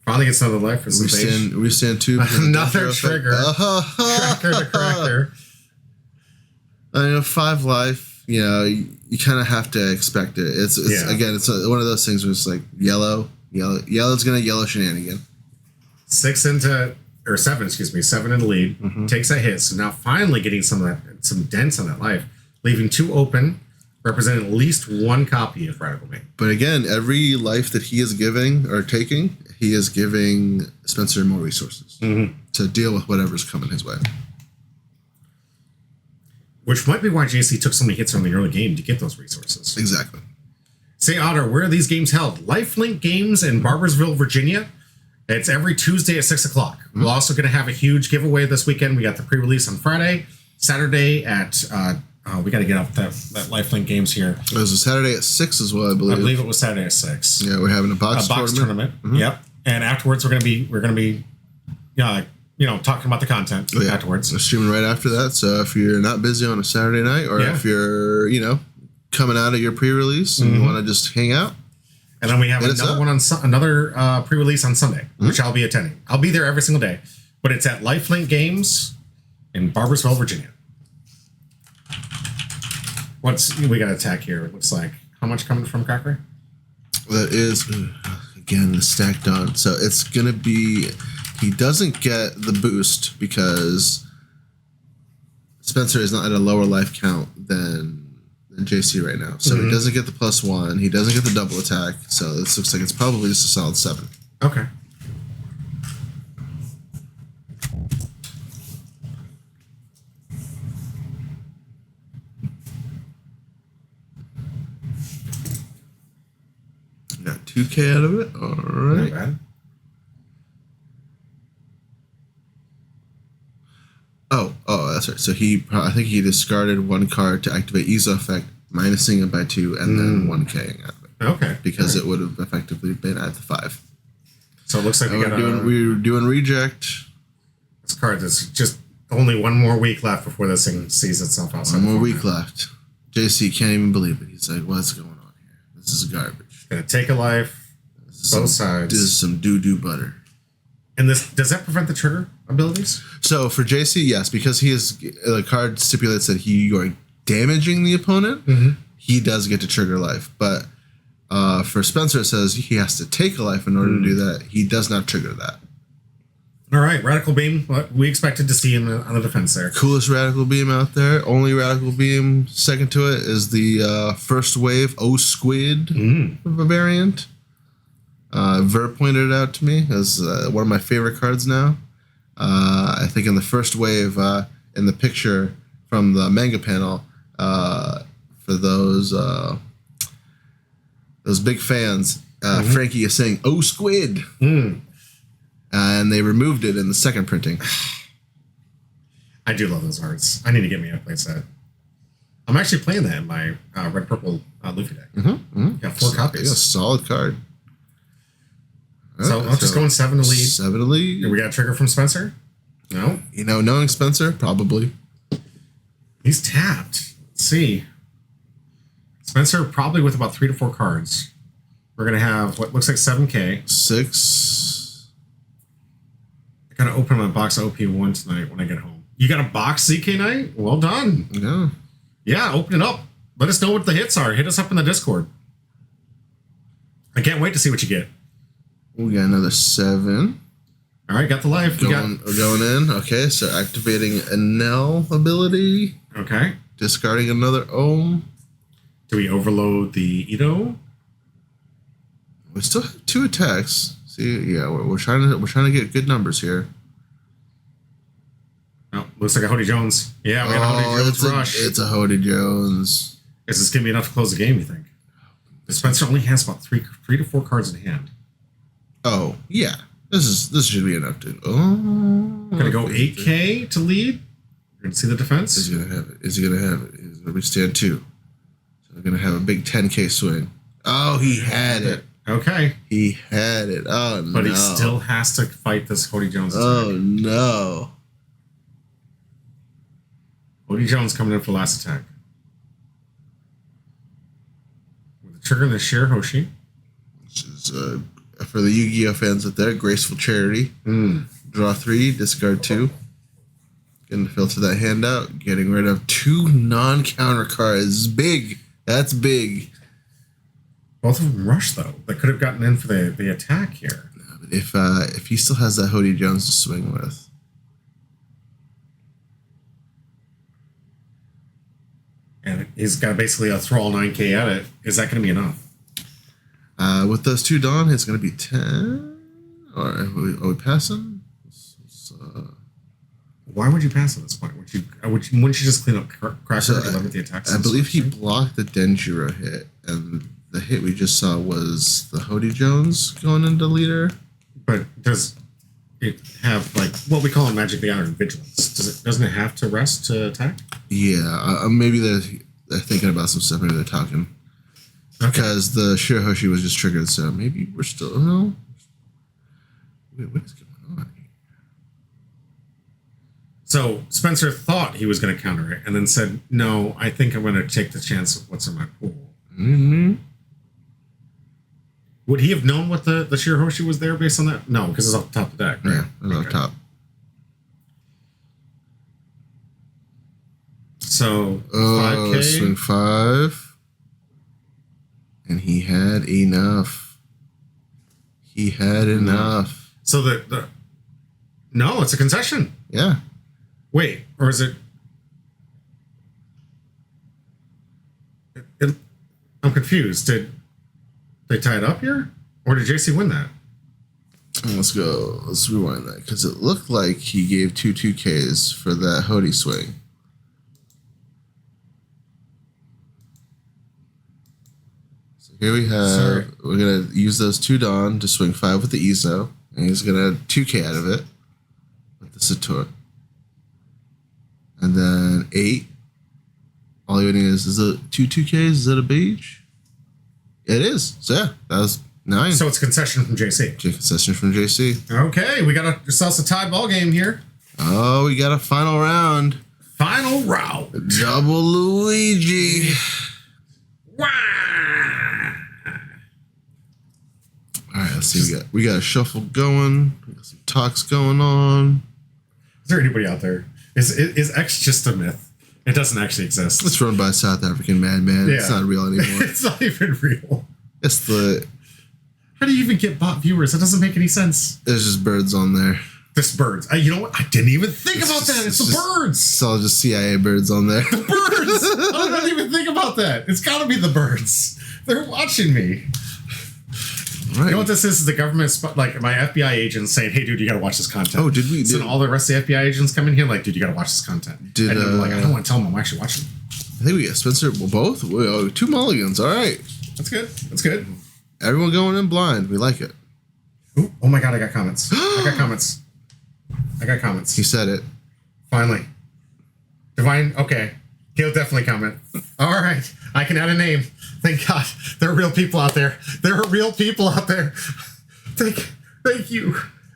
Finally gets another life for some Restand 2. Another trigger. Cracker to cracker. I know 5 life. You know, you kind of have to expect it. It's again, it's one of those things where it's like yellow's gonna yellow shenanigan. 7 into the lead. Takes that hit. So now finally getting some dents on that life, leaving 2 open, representing at least 1 copy of Radical Beam. But again, every life that he is giving or taking, he is giving Spencer more resources to deal with whatever's coming his way. Which might be why JC took so many hits from the early game to get those resources. Exactly. Say, Otter, where are these games held? LifeLink Games in Barboursville, Virginia. It's every Tuesday at 6 o'clock. We're also going to have a huge giveaway this weekend. We got the pre-release on Friday. Saturday at... we got to get up that LifeLink Games here. It was a Saturday at 6 as well, I believe. I believe it was Saturday at 6. Yeah, we're having a box tournament. Yep. And afterwards, we're going to be talking about the content afterwards. We're streaming right after that. So if you're not busy on a Saturday night, or if you're, coming out of your pre-release and you want to just hang out. And then we have another pre-release on Sunday, which I'll be attending. I'll be there every single day. But it's at LifeLink Games in Barboursville, Virginia. We got attack here? It looks like. How much coming from Cracker? That is, again, the stacked on. So it's going to be... He doesn't get the boost because Spencer is not at a lower life count than JC right now. So he doesn't get the +1. He doesn't get the double attack. So this looks like it's probably just a solid 7. Okay. Got 2K out of it. All right. Not bad. Oh, that's right. So I think he discarded 1 card to activate Ezo effect, minusing it by 2, and then 1K out of it. Okay. Because it would have effectively been at the 5. So it looks like we're doing reject. This card is just only 1 more week left before this thing sees itself outside. 1 more week left. JC can't even believe it. He's like, what's going on here? This is garbage. Gonna take a life. Both sides. This is some doo-doo butter. And does that prevent the trigger abilities? So for JC, yes, because the card stipulates that you are damaging the opponent, he does get to trigger life. But for Spencer, it says he has to take a life in order to do that. He does not trigger that. All right, Radical Beam. We expected to see him on the defense there. Coolest Radical Beam out there. Only Radical Beam. Second to it is the first wave Squid variant. Ver pointed it out to me as one of my favorite cards now. I think in the first wave, in the picture from the manga panel, for those big fans, Frankie is saying, "Oh, Squid." And they removed it in the second printing. I do love those arts. I need to get me a playset. I'm actually playing that in my red purple Luffy deck. Got 4 copies. Yeah, solid card. So I'm just going 7 to lead. 7 to lead. And we got a trigger from Spencer? No. Knowing Spencer, probably. He's tapped. Let's see. Spencer probably with about 3 to 4 cards. We're going to have what looks like 7K. 6. I got to open my box of OP1 tonight when I get home. You got a box, ZK Knight? Well done. Yeah. Yeah, open it up. Let us know what the hits are. Hit us up in the Discord. I can't wait to see what you get. We got another 7. All right, got the life. We're going in. Okay, so activating Enel ability. Okay. Discarding another Ohm. Do we overload the Ito? We still have 2 attacks. See, yeah, we're trying to get good numbers here. looks like a Hody Jones. Yeah, we got a Hody Jones rush. It's a Hody Jones. Is this going to be enough to close the game, you think? Spencer only has about three to four cards in hand. Oh, yeah. This should be enough to... Oh. Going to go 8K to lead. You're going to see the defense. Is he going to have it? He's going to be stand 2. So they're going to have a big 10K swing. Oh, he had it. Okay. He had it. Oh, no. But he still has to fight this Hody Jones. Oh, no. Hody Jones coming in for last attack. With the trigger and the Sheer Hoshi. Which is, for the Yu-Gi-Oh fans out there, graceful charity. Draw 3, discard 2. Getting to filter that hand out. Getting rid of 2 non-counter cards. Big. That's big. Both of them rush, though. That could have gotten in for the attack here. No, but if he still has that Hody Jones to swing with. And he's got basically a throw all 9K at it. Is that going to be enough? With those 2 Dawn, it's going to be 10. Or are we passing? Why would you pass at this point? Wouldn't you just clean up Cracker and limit the attacks? I believe he blocked the Denjiro hit, and the hit we just saw was the Hody Jones going into leader. But does it have like what we call in Magic the Hour vigilance? Doesn't it have to rest to attack? Yeah, maybe they're thinking about some stuff. Maybe they're talking because the Shirahoshi was just triggered. So maybe we're still no. Wait, what is going on here? So Spencer thought he was going to counter it, and then said, "No, I think I'm going to take the chance of what's in my pool." Mm-hmm. Would he have known what the Shirahoshi was there based on that? No, because it's off the top of the deck. Right? Yeah, it was off top. So 5K. Swing 5. And he had enough. He had enough. So no, it's a concession. Yeah. Wait, or is it? I'm confused. Did they tie it up here, or did JC win that? Let's go. Let's rewind that because it looked like he gave 2 2Ks for that Hody swing. So here we have. We're gonna use those 2 Dawn to swing 5 with the Iso, and he's gonna 2K out of it with the Sator. And then 8. All you need is it 2 2Ks? Is that a beach? It is. So yeah, that was 9. So it's concession from JC. Concession from JC. Okay, we got ourselves a tie ball game here. Oh, we got a final round. Final round. Double Luigi. Wow. All right, let's see. We got a shuffle going. We got some talks going on. Is there anybody out there? Is X just a myth? It doesn't actually exist. It's run by a South African madman. Yeah. It's not real anymore. It's not even real. It's the... How do you even get bot viewers? That doesn't make any sense. There's just birds on there. There's birds. You know what? I didn't even think about that. It's the birds. It's all just CIA birds on there. The birds. I didn't even think about that. It's got to be the birds. They're watching me. Right. You know what this is? The government, like my FBI agents saying, "Hey, dude, you got to watch this content." Oh, did we? So all the rest of the FBI agents come in here, like, "Dude, you got to watch this content." And I'm like, I don't want to tell them I'm actually watching. I think we got Spencer. Well, both. 2 mulligans. All right. That's good. That's good. Everyone going in blind. We like it. Ooh, oh my God! I got comments. I got comments. He said it. Finally. Divine. Okay. He'll definitely comment. All right. I can add a name. Thank God. There are real people out there. Thank you.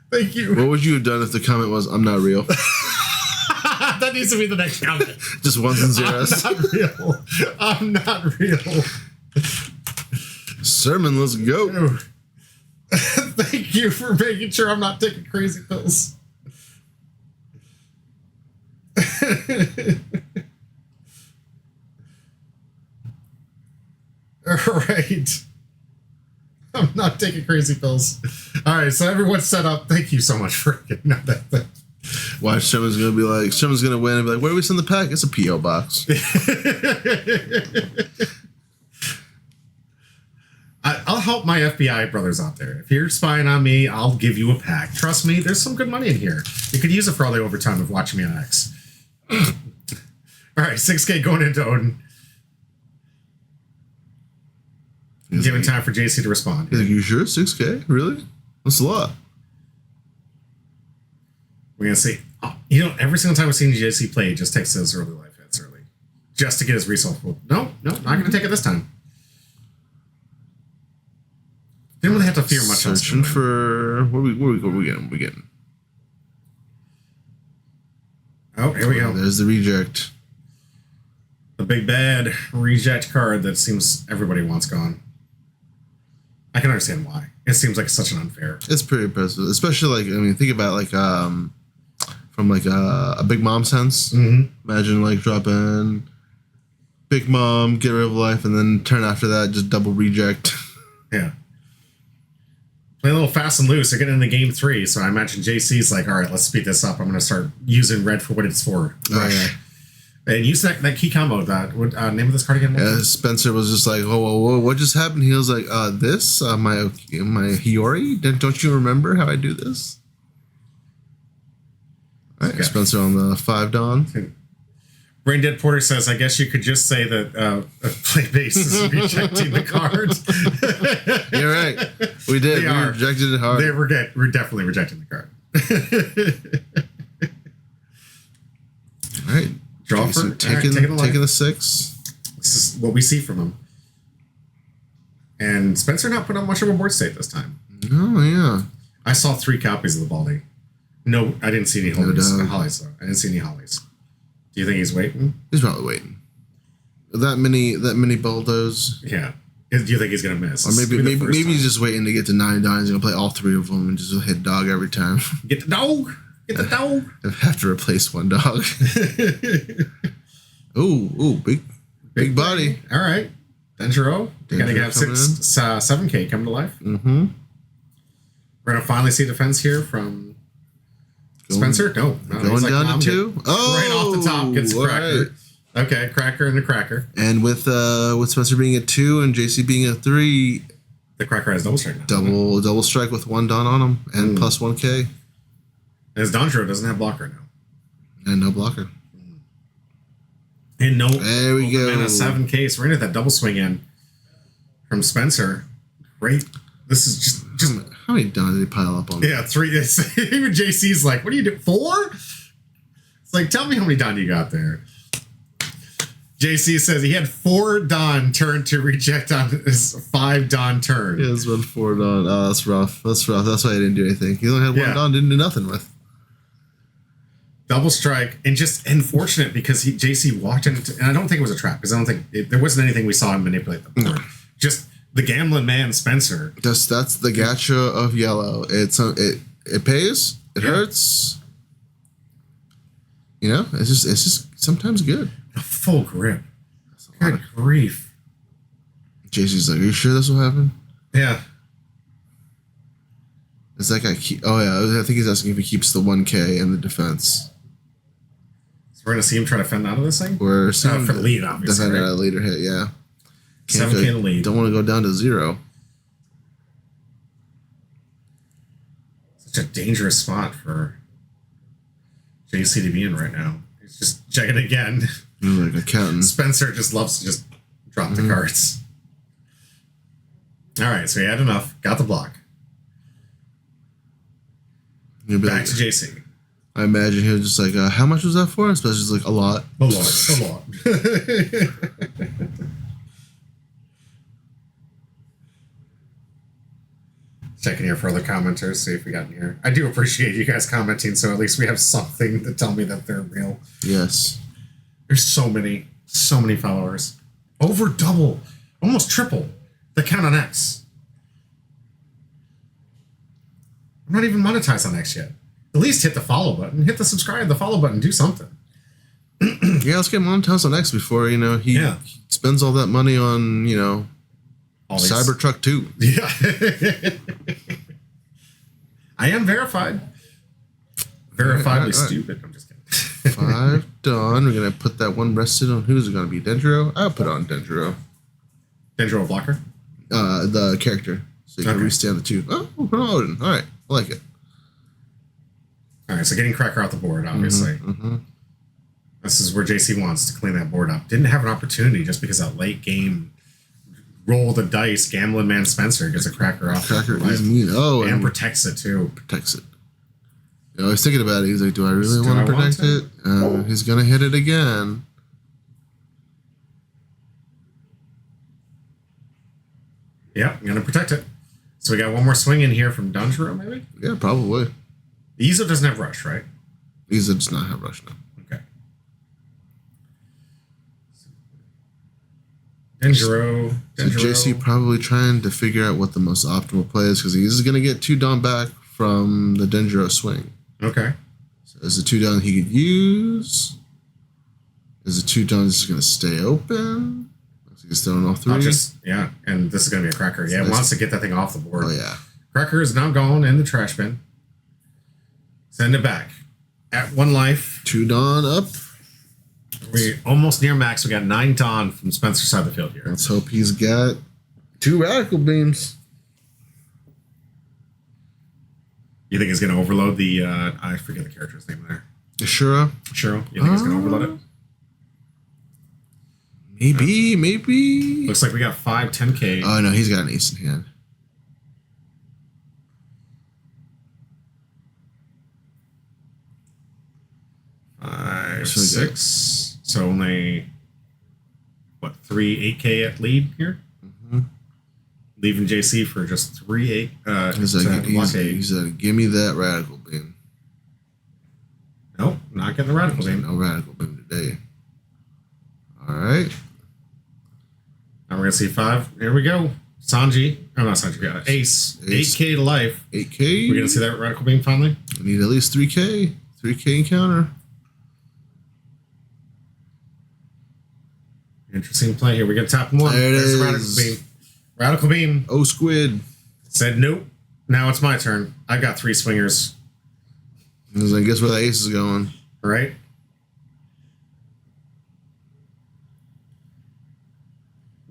Thank you. What would you have done if the comment was, "I'm not real"? That needs to be the next comment. Just ones and zeros. I'm not real. Sermon, let's go. Thank you for making sure I'm not taking crazy pills. All right. I'm not taking crazy pills. All right, so everyone's set up. Thank you so much for getting that. Watch, Sherman's going to be like, Sherman's going to win and be like, "Where do we send the pack?" It's a P.O. box. I'll help my FBI brothers out there. If you're spying on me, I'll give you a pack. Trust me, there's some good money in here. You could use it for all the overtime of watching me on X. All right, 6K going into Oden. Giving time for JC to respond. He's like, you sure? 6K? Really? That's a lot. We're going to see. Every single time we've seen JC play, he just takes those early life hits early. Just to get his resource pool. No, not going to take it this time. Didn't really have to fear much else. Searching for... What are we getting? Oh, here we go. There's the reject. The big bad reject card that seems everybody wants gone. I can understand why. It seems like such an unfair. It's pretty impressive. Especially, think about, from, a Big Mom sense. Mm-hmm. Imagine, dropping Big Mom, get rid of life, and then turn after that, just double reject. Yeah. Play a little fast and loose. They're getting into game 3, so I imagine JC's like, all right, let's speed this up. I'm going to start using red for what it's for. Rush. And use that key combo. What name of this card again? Yeah, Spencer was just like, whoa, what just happened? He was like, my Hiyori? Don't you remember how I do this? All right, okay. Spencer on the 5 Dawn. Brain Dead Porter says, I guess you could just say that play base is rejecting the cards. You're right. We did. We rejected it hard. We're definitely rejecting the card. All right. Draw Jason for taking the 6. This is what we see from him. And Spencer not put on much of a board state this time. Oh, yeah. I saw 3 copies of the Baldy. No, I didn't see any hollies though. I didn't see any hollies. Do you think he's waiting? He's probably waiting. That many bulldoze. Yeah. Do you think he's gonna miss? Or maybe he's just waiting to get to 9 Dawn. He's gonna play all 3 of them and just hit dog every time. Get the dog. Get the dog. I have to replace 1 dog. ooh, big body. All right, Denjiro. You gotta have 7K come to life. Mm-hmm. We're gonna finally see defense here from Spencer. No, going down to 2. Right off the top gets a cracker. Right. Okay, cracker and the cracker. And with Spencer being at 2 and JC being at 3, the cracker has double strike now. Double strike with 1 Dawn on him and plus 1K. And his Danjiro doesn't have blocker now. And no blocker. And no. There we go. And a 7K. So we're gonna get that double swing in from Spencer. Great. This is just how many Dawn did he pile up on? Yeah, 3. Even JC's like, what do you do? 4? It's like, tell me how many Dawn you got there. JC says he had 4 Dawn turn to reject on his 5 Dawn turn. Yeah, it's been 4 Dawn. Oh, that's rough. That's why I didn't do anything. He only had 1 Dawn, didn't do nothing with. Double strike, and just unfortunate because JC walked into, and I don't think it was a trap because I don't think there wasn't anything we saw him manipulate the board. Just the gambling man Spencer. That's the gacha of yellow. It pays. It hurts. It's just sometimes good. A full grip. Good grief. JC's like, are you sure this will happen? Yeah. Is that guy I think he's asking if he keeps the 1K in the defense. So we're gonna see him try to fend out of this thing? We're seeing for the lead, obviously. Defend out of leader hit, yeah. 7K in the lead. Don't want to go down to 0. Such a dangerous spot for JC to be in right now. He's just checking again. Like a counting. Spencer just loves to just drop the cards. All right, so he had enough. Got the block. Back to JC. I imagine he was just like, how much was that for? Especially just like a lot. A lot. Checking here for other commenters, see if we got in here. I do appreciate you guys commenting, so at least we have something to tell me that they're real. Yes. There's so many followers. Over double, almost triple the count on X. I'm not even monetized on X yet. At least hit the follow button, hit the subscribe, the follow button, do something. Yeah, let's get monetized on X before, he spends all that money on, Cybertruck 2. Yeah. I am verified. Verifiably stupid. I'm just kidding. 5 Dawn. We're going to put that 1 rested on. Who's it going to be? Denjiro? I'll put on Denjiro. Denjiro blocker? The character. So you can restand the 2. Oh, we'll put on Oden. All right. I like it. All right. So getting Cracker off the board, obviously. This is where JC wants to clean that board up. Didn't have an opportunity just because that late game roll the dice. Gambling man Spencer gets a cracker off. Cracker is mean. Oh, and protects it too. Protects it. You know, I was thinking about it. He's like, do I really want to protect it? He's gonna hit it again. Yep, I'm gonna protect it. So we got one more swing in here from Dungeon, maybe? Yeah, probably. The Ezo doesn't have rush, right? Ezo does not have rush now. Okay. Denjiro. So JC probably trying to figure out what the most optimal play is because he's going to get 2 down back from the Denjiro swing. Okay. So is the 2 down he could use? Is the 2 down just going to stay open? He's throwing all 3. Yeah, and this is going to be a cracker. Yeah, it wants to get that thing off the board. Oh, yeah. Cracker is now going in the trash bin. Send it back. At 1 life. 2 Dawn up. We're almost near max. We got 9 Dawn from Spencer's side of the field here. Let's hope he's got 2 Radical Beams. You think he's going to overload the... I forget the character's name there. Ashura? Ashura. You think he's going to overload it? Maybe. Looks like we got 5 10K. Oh, no, he's got an ace in hand. Five, 6. So only, 3 8K at lead here? Mm-hmm. Leaving JC for just 3 8. He's like, give me that Radical Beam. Nope, not getting the Radical Beam. No Radical Beam today. All right. Now we're going to see 5. Here we go. Sanji. Oh, not Sanji. Ace. 8K to life. 8K. We're going to see that Radical Beam finally? We need at least 3K. 3K encounter. Interesting play here. We're going to tap 1. There's the Radical Beam. Radical Beam. Oh, Squid. Said nope. Now it's my turn. I've got 3 swingers. I guess where the ace is going. All right.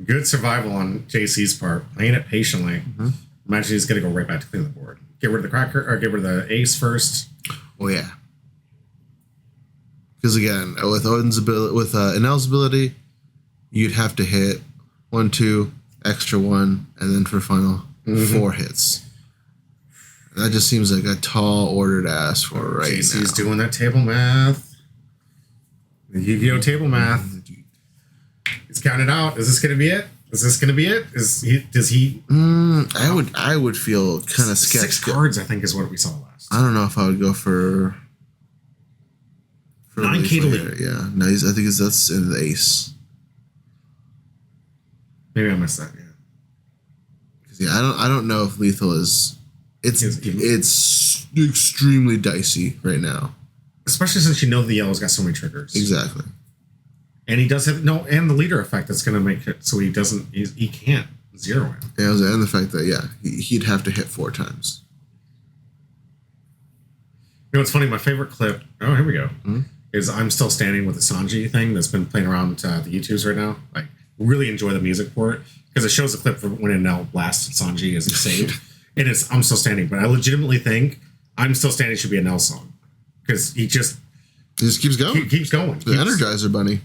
Good survival on JC's part. Playing it patiently. Mm-hmm. Imagine he's going to go right back to clean the board. Get rid of the cracker, or get rid of the ace first. Oh, yeah. Because again, with Oden's ability, with Enel's ability, you'd have to hit 1, 2, extra 1, and then for final 4 hits. That just seems like a tall order to ask for right now. JC's doing that table math. The Yu-Gi-Oh! Table math. He's counting out. Is this going to be it? Is this going to be it? Does he? I would feel kind of sketched. 6 cards, I think, is what we saw last. I don't know if I would go for 9K to lead. Yeah, no, I think that's in the ace. Maybe I missed that. Yeah. Because I don't know if lethal is. It's extremely dicey right now. Especially since you know the yellow's got so many triggers. Exactly. And he does have and the leader effect that's going to make it so he can't zero him. Yeah, and the fact that he'd have to hit 4 times. You know what's funny? My favorite clip. Oh, here we go. Mm-hmm. Is I'm still standing with the Sanji thing that's been playing around the YouTubes right now. Like, really enjoy the music for it because it shows the clip for when Enel blasted Sanji as a save. And it's I'm still standing, but I legitimately think I'm still standing should be a Enel song because he just keeps going. Keeps going. The Energizer Bunny.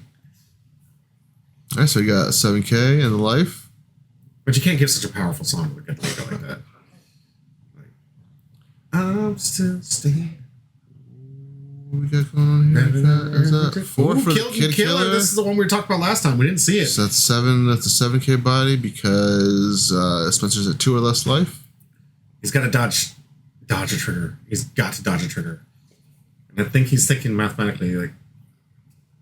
All right, so we got 7K and the life. But you can't give such a powerful song to a good player like that. I'm still staying. What we got going on here? Is that 4 for the Kid Killer? This is the one we were talking about last time. We didn't see it. So that's 7. That's a 7K body because Spencer's at 2 or less life. He's got to dodge a trigger. He's got to dodge a trigger. And I think he's thinking mathematically, like,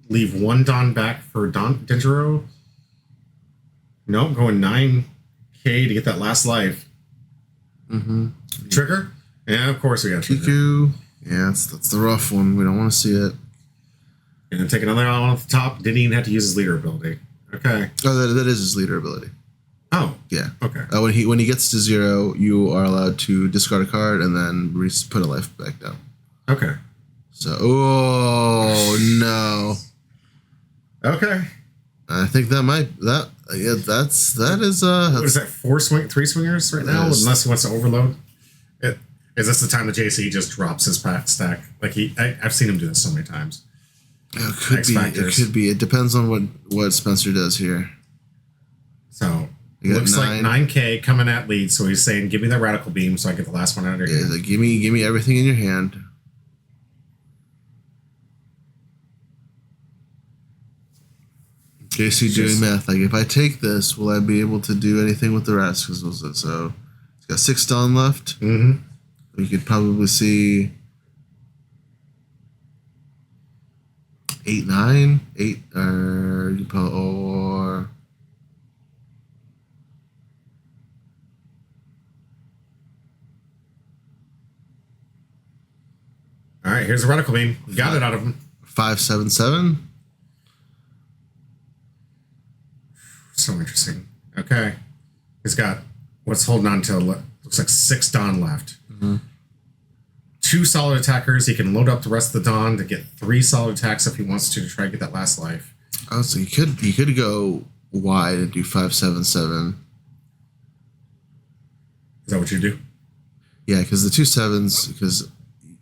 leave 1 Don back for Denjiro. Nope, going 9K to get that last life. Mm-hmm. Trigger? Yeah, of course we got trigger. Kiku. Yeah, that's the rough one. We don't want to see it. And then take another one off the top. Didn't even have to use his leader ability. Okay. Oh, that is his leader ability. Oh. Yeah. Okay. When he gets to 0, you are allowed to discard a card and then put a life back down. Okay. So, oh no. Okay. I think that is what is that? 3 swingers right now? Unless he wants to overload. Is this the time that JC just drops his stack? Like I've seen him do this so many times. It could X be. factors. It could be. It depends on what Spencer does here. So You got looks like 9. 9K coming at lead. So he's saying, "Give me the radical beam, so I get the last one out of Yeah, here." he's like, give me everything in your hand. JC doing math. Like, if I take this, will I be able to do anything with the rest? So he's got 6 stun left. Mm-hmm. We could probably see 8, 9, 8, or you probably, or All right, here's the radical beam. Got it out of him. 5, 7, 7. So interesting. Okay, he's got what's holding on to looks like 6 Dawn left. Mm-hmm. 2 solid attackers. He can load up the rest of the Dawn to get 3 solid attacks if he wants to try to get that last life. Oh, so you could go wide and do 5, 7, 7. Is that what you do? Yeah, because the 2 7s, because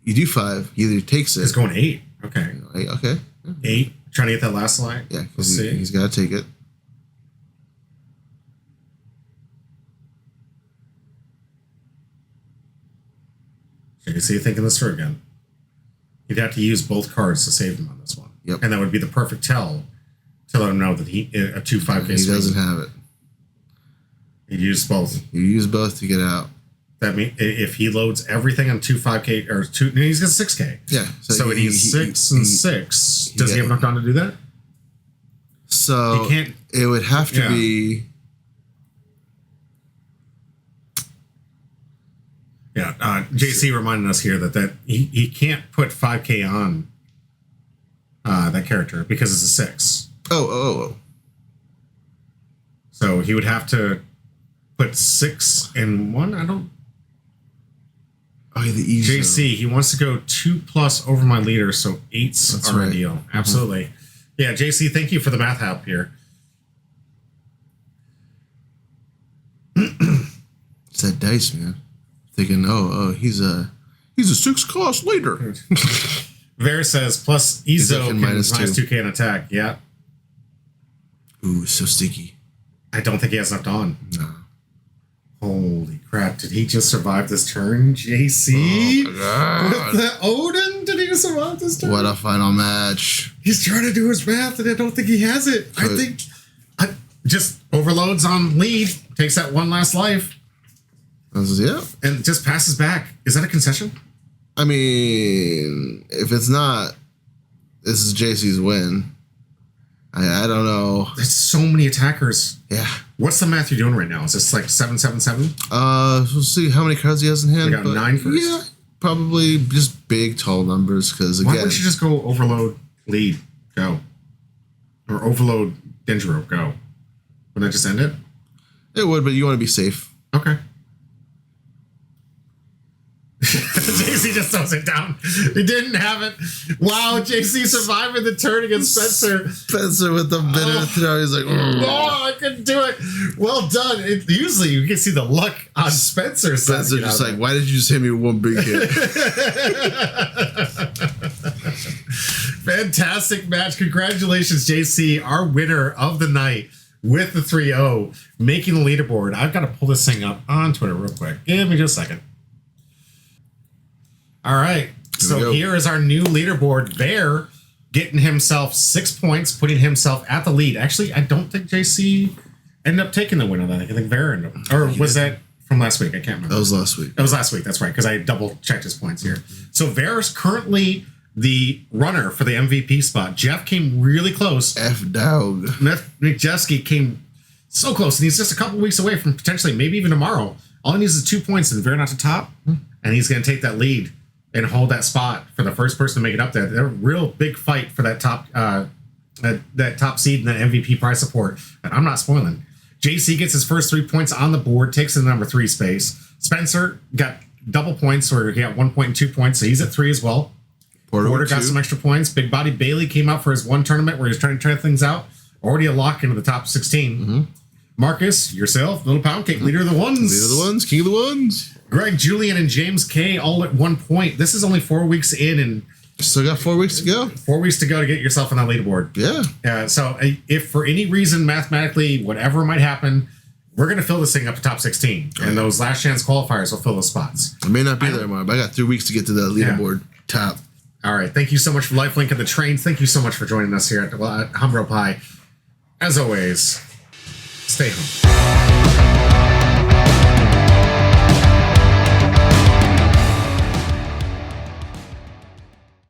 you do 5, he either takes it. He's going 8. Okay. 8, okay. 8. Trying to get that last line. Yeah, We'll because see. he's got to take it. So you can see you thinking this through again. He'd have to use both cards to save him on this one. Yep. And that would be the perfect tell to let him know that a 2-5K He doesn't have it. He'd use both. You use both to get out. That means if he loads everything on 2-5K or 2, he's got 6K. Yeah. So he needs 6 and 6. Does he have enough time to do that? So He can't. it would have to Yeah. be. Yeah. JC reminded us here that he can't put 5K on that character because it's a 6. Oh. So he would have to put 6 in 1. I don't. Oh, yeah, the easy. JC, he wants to go 2+ over my leader, so 8s That's are right. ideal. Absolutely. Yeah, JC, thank you for the math help here. It's that dice, man. Thinking, he's a 6 cost leader. Ver says plus Ezo can minus minus 2. 2K in attack. Yeah. Ooh, so sticky. I don't think he has enough on. No. Holy crap. Did he just survive this turn, JC? Oh, my God. With the Oden? Did he just survive this turn? What a final match. He's trying to do his math, and I don't think he has it. I think just overloads on lead, takes that one last life, Yeah. and just passes back. Is that a concession? I mean, if it's not, this is JC's win. I don't know. There's so many attackers. Yeah. What's the math you're doing right now? Is this like 777? We'll see how many cards he has in hand. We got 9 first. Yeah, probably just big, tall numbers. Because again, Why wouldn't you just go overload lead, go, or overload Dendro, go? Wouldn't that just end it? it would, but you want to be safe. Okay. JC just throws it down. He didn't have it. Wow, JC surviving the turn against Spencer. Spencer with the bitter throw. He's like, Oh, I couldn't do it. Well done. Usually you can see the luck on Spencer. Spencer just like, why did you just hit me with one big hit? Fantastic match. Congratulations, JC, our winner of the night with the 3-0, making the leaderboard. I've got to pull this thing up on Twitter real quick. Give me just a second. All right. So here is our new leaderboard. Bear getting himself 6 points, putting himself at the lead. Actually, I don't think JC ended up taking the win on that. I think Bear ended up. Or was that from last week? I can't remember. That was last week. That was last week. That's right. Because I double checked his points here. So Bear's currently the runner for the MVP spot. Jeff came really close. F-Dog. McJeffsky came so close. And he's just a couple weeks away from potentially, maybe even tomorrow. All he needs is 2 points and Bear not to top. And he's going to take that lead and hold that spot for the first person to make it up there. They're a real big fight for that top that top seed and that MVP prize support. And I'm not spoiling. JC gets his first 3 points on the board, takes the number 3 space. Spencer got double points, or he got 1 point and 2 points, so he's at 3 as well. Porter got some extra points. Big Body Bailey came out for his one tournament where he was trying to try things out. Already a lock into the top 16. Marcus, yourself, Little Pound Cake, leader of the ones. Leader of the ones, king of the ones. Greg, Julian, and James K all at 1 point. This is only 4 weeks in, and Still got 4 weeks to go. 4 weeks to go to get yourself on that leaderboard. Yeah. So if for any reason, mathematically, whatever might happen, we're going to fill this thing up to top 16. And those last chance qualifiers will fill those spots. I may not be there tomorrow, but I got 3 weeks to get to that leaderboard top. All right. Thank you so much for LifeLink and the trains. Thank you so much for joining us here at Humbro Pie. As always, stay home.